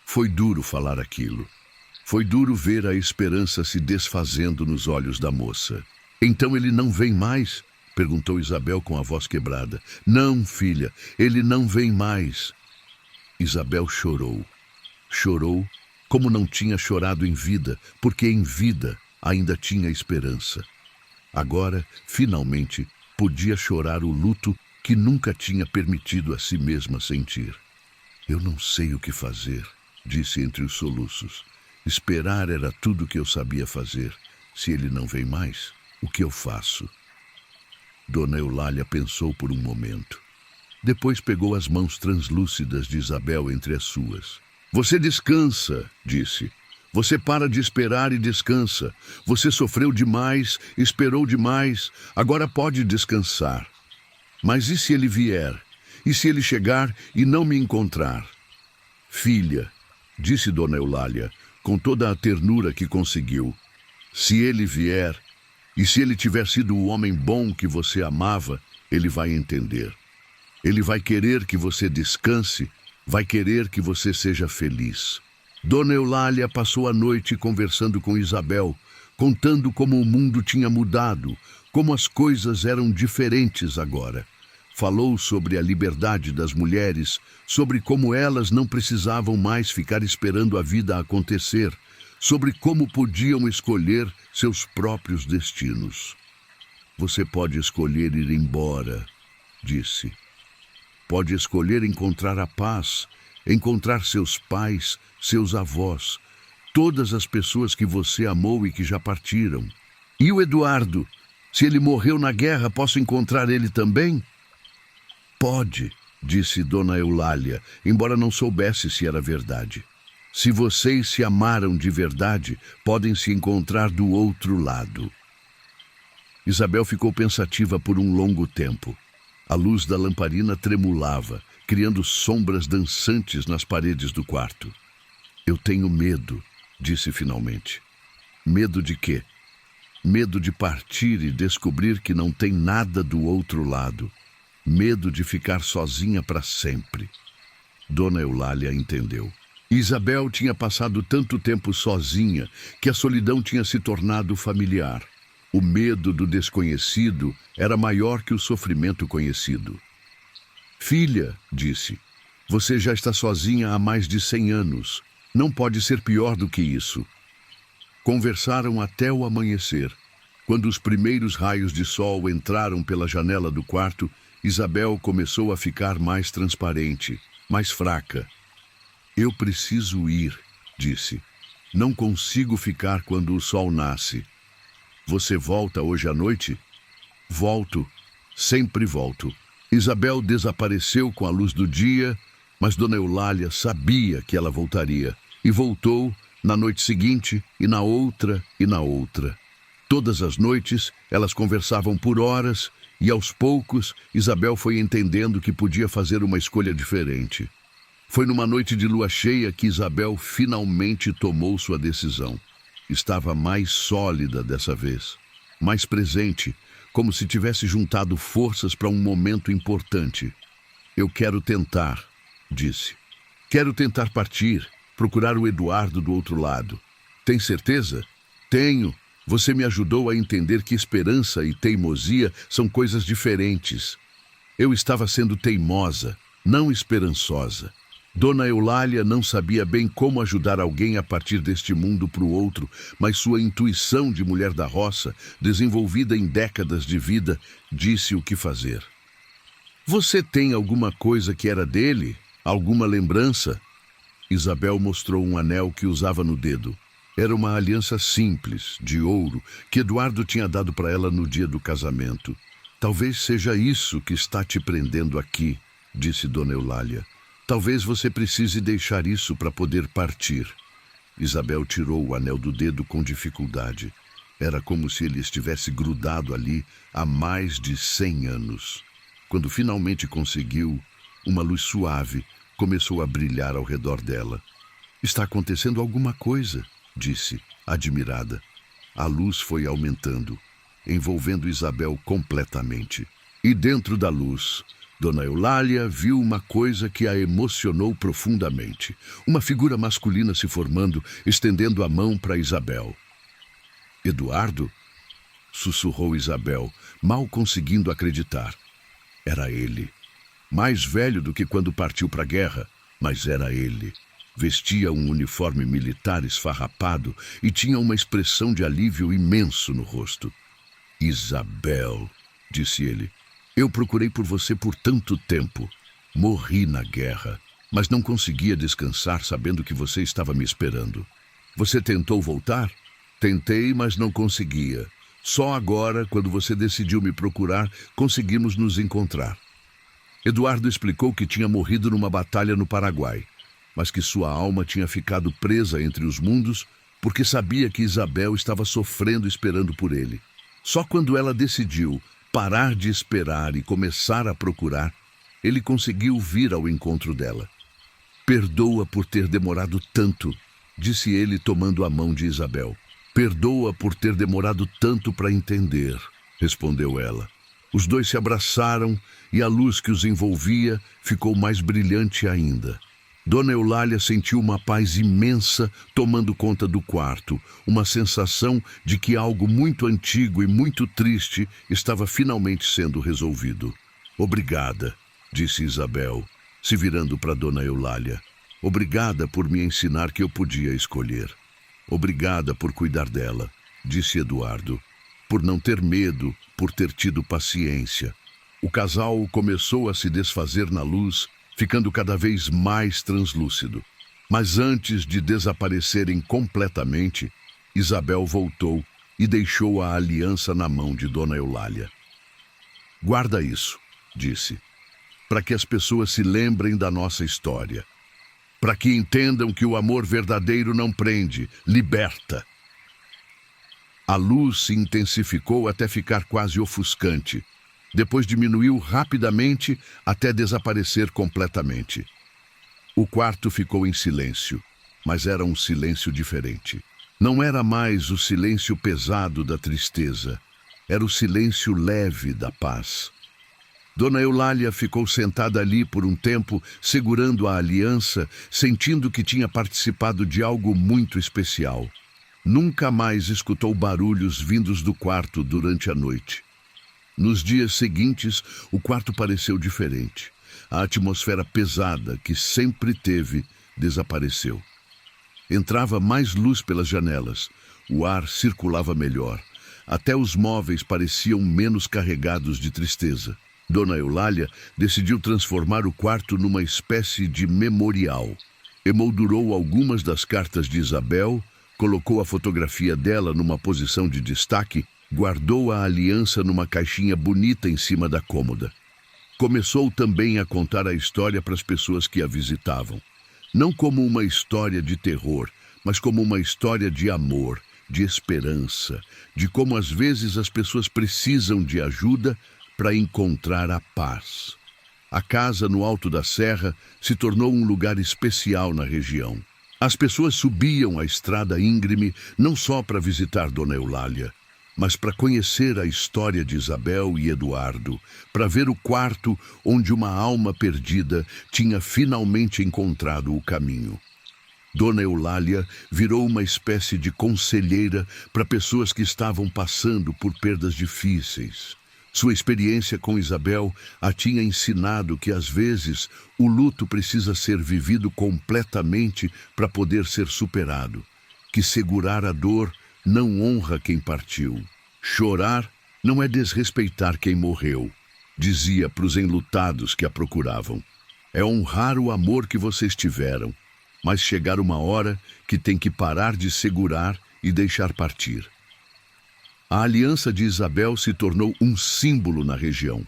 Foi duro falar aquilo. Foi duro ver a esperança se desfazendo nos olhos da moça. Então ele não vem mais? Perguntou Isabel com a voz quebrada. Não, filha, ele não vem mais. Isabel chorou. Chorou como não tinha chorado em vida, porque em vida ainda tinha esperança. Agora, finalmente, podia chorar o luto que nunca tinha permitido a si mesma sentir. Eu não sei o que fazer, disse entre os soluços. Esperar era tudo o que eu sabia fazer. Se ele não vem mais, o que eu faço? Dona Eulália pensou por um momento. Depois pegou as mãos translúcidas de Isabel entre as suas. Você descansa, disse. Você para de esperar e descansa. Você sofreu demais, esperou demais, agora pode descansar. Mas e se ele vier? E se ele chegar e não me encontrar? Filha, disse Dona Eulália, com toda a ternura que conseguiu, se ele vier, e se ele tiver sido o homem bom que você amava, ele vai entender. Ele vai querer que você descanse, vai querer que você seja feliz. Dona Eulália passou a noite conversando com Isabel, contando como o mundo tinha mudado, como as coisas eram diferentes agora. Falou sobre a liberdade das mulheres, sobre como elas não precisavam mais ficar esperando a vida acontecer, sobre como podiam escolher seus próprios destinos. Você pode escolher ir embora, disse. Pode escolher encontrar a paz, encontrar seus pais, seus avós, todas as pessoas que você amou e que já partiram. E o Eduardo? Se ele morreu na guerra, posso encontrar ele também? Pode, disse Dona Eulália, embora não soubesse se era verdade. Se vocês se amaram de verdade, podem se encontrar do outro lado. Isabel ficou pensativa por um longo tempo. A luz da lamparina tremulava, criando sombras dançantes nas paredes do quarto. Eu tenho medo, disse finalmente. Medo de quê? Medo de partir e descobrir que não tem nada do outro lado. Medo de ficar sozinha para sempre. Dona Eulália entendeu. Isabel tinha passado tanto tempo sozinha que a solidão tinha se tornado familiar. O medo do desconhecido era maior que o sofrimento conhecido. Filha, disse, você já está sozinha há mais de 100 anos. Não pode ser pior do que isso. Conversaram até o amanhecer. Quando os primeiros raios de sol entraram pela janela do quarto, Isabel começou a ficar mais transparente, mais fraca. Eu preciso ir, disse. Não consigo ficar quando o sol nasce. Você volta hoje à noite? Volto. Sempre volto. Isabel desapareceu com a luz do dia, mas Dona Eulália sabia que ela voltaria. E voltou na noite seguinte, e na outra, e na outra. Todas as noites, elas conversavam por horas, e aos poucos, Isabel foi entendendo que podia fazer uma escolha diferente. Foi numa noite de lua cheia que Isabel finalmente tomou sua decisão. Estava mais sólida dessa vez, mais presente, como se tivesse juntado forças para um momento importante. Eu quero tentar, disse. Quero tentar partir, procurar o Eduardo do outro lado. Tem certeza? Tenho. Você me ajudou a entender que esperança e teimosia são coisas diferentes. Eu estava sendo teimosa, não esperançosa. Dona Eulália não sabia bem como ajudar alguém a partir deste mundo para o outro, mas sua intuição de mulher da roça, desenvolvida em décadas de vida, disse o que fazer. Você tem alguma coisa que era dele? Alguma lembrança? Isabel mostrou um anel que usava no dedo. Era uma aliança simples, de ouro, que Eduardo tinha dado para ela no dia do casamento. Talvez seja isso que está te prendendo aqui, disse Dona Eulália. Talvez você precise deixar isso para poder partir. Isabel tirou o anel do dedo com dificuldade. Era como se ele estivesse grudado ali há mais de 100 anos. Quando finalmente conseguiu, uma luz suave começou a brilhar ao redor dela. Está acontecendo alguma coisa, disse, admirada. A luz foi aumentando, envolvendo Isabel completamente. E dentro da luz, Dona Eulália viu uma coisa que a emocionou profundamente. Uma figura masculina se formando, estendendo a mão para Isabel. Eduardo? Sussurrou Isabel, mal conseguindo acreditar. Era ele. Mais velho do que quando partiu para a guerra, mas era ele. Vestia um uniforme militar esfarrapado e tinha uma expressão de alívio imenso no rosto. Isabel, disse ele, eu procurei por você por tanto tempo. Morri na guerra, mas não conseguia descansar sabendo que você estava me esperando. Você tentou voltar? Tentei, mas não conseguia. Só agora, quando você decidiu me procurar, conseguimos nos encontrar. Eduardo explicou que tinha morrido numa batalha no Paraguai, mas que sua alma tinha ficado presa entre os mundos porque sabia que Isabel estava sofrendo esperando por ele. Só quando ela decidiu parar de esperar e começar a procurar, ele conseguiu vir ao encontro dela. Perdoa por ter demorado tanto, disse ele tomando a mão de Isabel. Perdoa por ter demorado tanto para entender, respondeu ela. Os dois se abraçaram e a luz que os envolvia ficou mais brilhante ainda. Dona Eulália sentiu uma paz imensa tomando conta do quarto, uma sensação de que algo muito antigo e muito triste estava finalmente sendo resolvido. Obrigada, disse Isabel, se virando para Dona Eulália. Obrigada por me ensinar que eu podia escolher. Obrigada por cuidar dela, disse Eduardo, por não ter medo, por ter tido paciência. O casal começou a se desfazer na luz, ficando cada vez mais translúcido. Mas antes de desaparecerem completamente, Isabel voltou e deixou a aliança na mão de Dona Eulália. Guarda isso, disse, para que as pessoas se lembrem da nossa história. Para que entendam que o amor verdadeiro não prende, liberta. A luz se intensificou até ficar quase ofuscante. Depois diminuiu rapidamente até desaparecer completamente. O quarto ficou em silêncio, mas era um silêncio diferente. Não era mais o silêncio pesado da tristeza, era o silêncio leve da paz. Dona Eulália ficou sentada ali por um tempo, segurando a aliança, sentindo que tinha participado de algo muito especial. Nunca mais escutou barulhos vindos do quarto durante a noite. Nos dias seguintes, o quarto pareceu diferente. A atmosfera pesada que sempre teve desapareceu. Entrava mais luz pelas janelas, o ar circulava melhor. Até os móveis pareciam menos carregados de tristeza. Dona Eulália decidiu transformar o quarto numa espécie de memorial. Emoldurou algumas das cartas de Isabel, colocou a fotografia dela numa posição de destaque, guardou a aliança numa caixinha bonita em cima da cômoda. Começou também a contar a história para as pessoas que a visitavam. Não como uma história de terror, mas como uma história de amor, de esperança, de como às vezes as pessoas precisam de ajuda para encontrar a paz. A casa no alto da serra se tornou um lugar especial na região. As pessoas subiam a estrada íngreme não só para visitar Dona Eulália, mas para conhecer a história de Isabel e Eduardo, para ver o quarto onde uma alma perdida tinha finalmente encontrado o caminho. Dona Eulália virou uma espécie de conselheira para pessoas que estavam passando por perdas difíceis. Sua experiência com Isabel a tinha ensinado que, às vezes, o luto precisa ser vivido completamente para poder ser superado, que segurar a dor não honra quem partiu. Chorar não é desrespeitar quem morreu, dizia para os enlutados que a procuravam. É honrar o amor que vocês tiveram, mas chegar uma hora que tem que parar de segurar e deixar partir. A aliança de Isabel se tornou um símbolo na região.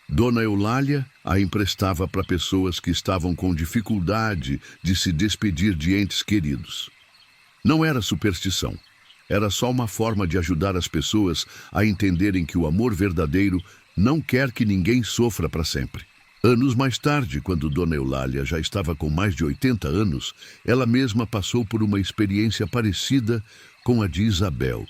Dona Eulália a emprestava para pessoas que estavam com dificuldade de se despedir de entes queridos. Não era superstição. Era só uma forma de ajudar as pessoas a entenderem que o amor verdadeiro não quer que ninguém sofra para sempre. Anos mais tarde, quando Dona Eulália já estava com mais de 80 anos, ela mesma passou por uma experiência parecida com a de Isabel.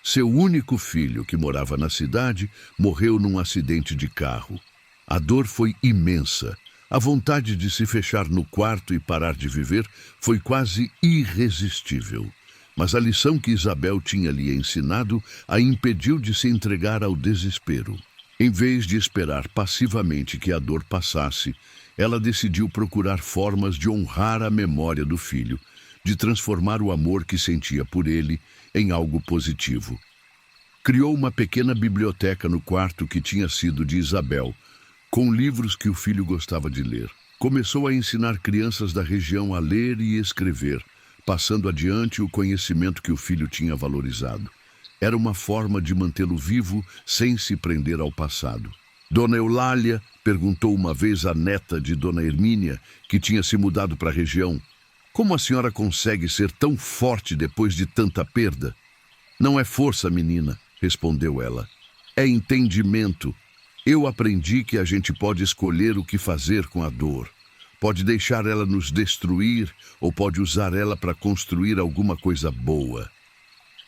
Seu único filho, que morava na cidade, morreu num acidente de carro. A dor foi imensa. A vontade de se fechar no quarto e parar de viver foi quase irresistível. Mas a lição que Isabel tinha lhe ensinado a impediu de se entregar ao desespero. Em vez de esperar passivamente que a dor passasse, ela decidiu procurar formas de honrar a memória do filho, de transformar o amor que sentia por ele em algo positivo. Criou uma pequena biblioteca no quarto que tinha sido de Isabel, com livros que o filho gostava de ler. Começou a ensinar crianças da região a ler e escrever, passando adiante o conhecimento que o filho tinha valorizado. Era uma forma de mantê-lo vivo sem se prender ao passado. Dona Eulália perguntou uma vez à neta de Dona Hermínia, que tinha se mudado para a região: "Como a senhora consegue ser tão forte depois de tanta perda?" "Não é força, menina", respondeu ela. "É entendimento. Eu aprendi que a gente pode escolher o que fazer com a dor. Pode deixar ela nos destruir ou pode usar ela para construir alguma coisa boa."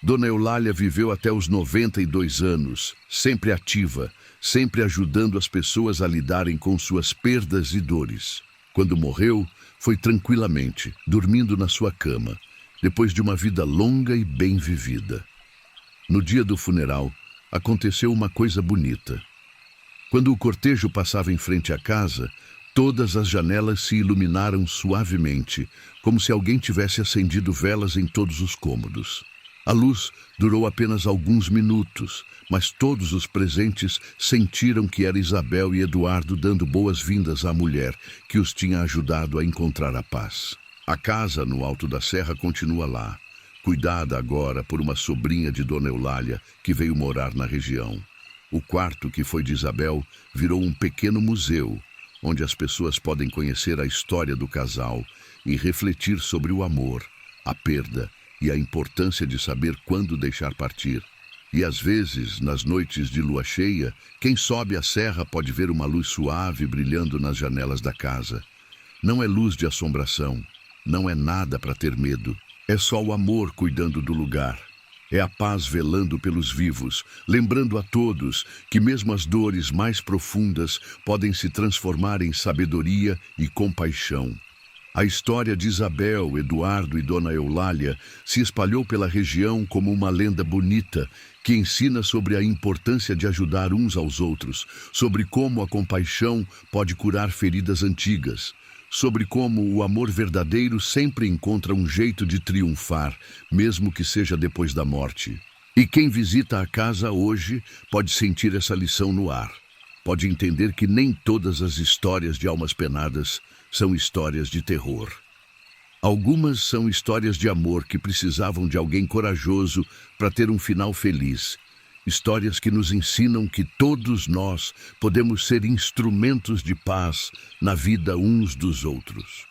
Dona Eulália viveu até os 92 anos, sempre ativa, sempre ajudando as pessoas a lidarem com suas perdas e dores. Quando morreu, foi tranquilamente, dormindo na sua cama, depois de uma vida longa e bem vivida. No dia do funeral, aconteceu uma coisa bonita. Quando o cortejo passava em frente à casa, todas as janelas se iluminaram suavemente, como se alguém tivesse acendido velas em todos os cômodos. A luz durou apenas alguns minutos, mas todos os presentes sentiram que era Isabel e Eduardo dando boas-vindas à mulher que os tinha ajudado a encontrar a paz. A casa no alto da serra continua lá, cuidada agora por uma sobrinha de Dona Eulália que veio morar na região. O quarto que foi de Isabel virou um pequeno museu, onde as pessoas podem conhecer a história do casal e refletir sobre o amor, a perda e a importância de saber quando deixar partir. E às vezes, nas noites de lua cheia, quem sobe a serra pode ver uma luz suave brilhando nas janelas da casa. Não é luz de assombração, não é nada para ter medo. É só o amor cuidando do lugar. É a paz velando pelos vivos, lembrando a todos que mesmo as dores mais profundas podem se transformar em sabedoria e compaixão. A história de Isabel, Eduardo e Dona Eulália se espalhou pela região como uma lenda bonita que ensina sobre a importância de ajudar uns aos outros, sobre como a compaixão pode curar feridas antigas, sobre como o amor verdadeiro sempre encontra um jeito de triunfar, mesmo que seja depois da morte. E quem visita a casa hoje pode sentir essa lição no ar. Pode entender que nem todas as histórias de almas penadas são histórias de terror. Algumas são histórias de amor que precisavam de alguém corajoso para ter um final feliz. Histórias que nos ensinam que todos nós podemos ser instrumentos de paz na vida uns dos outros.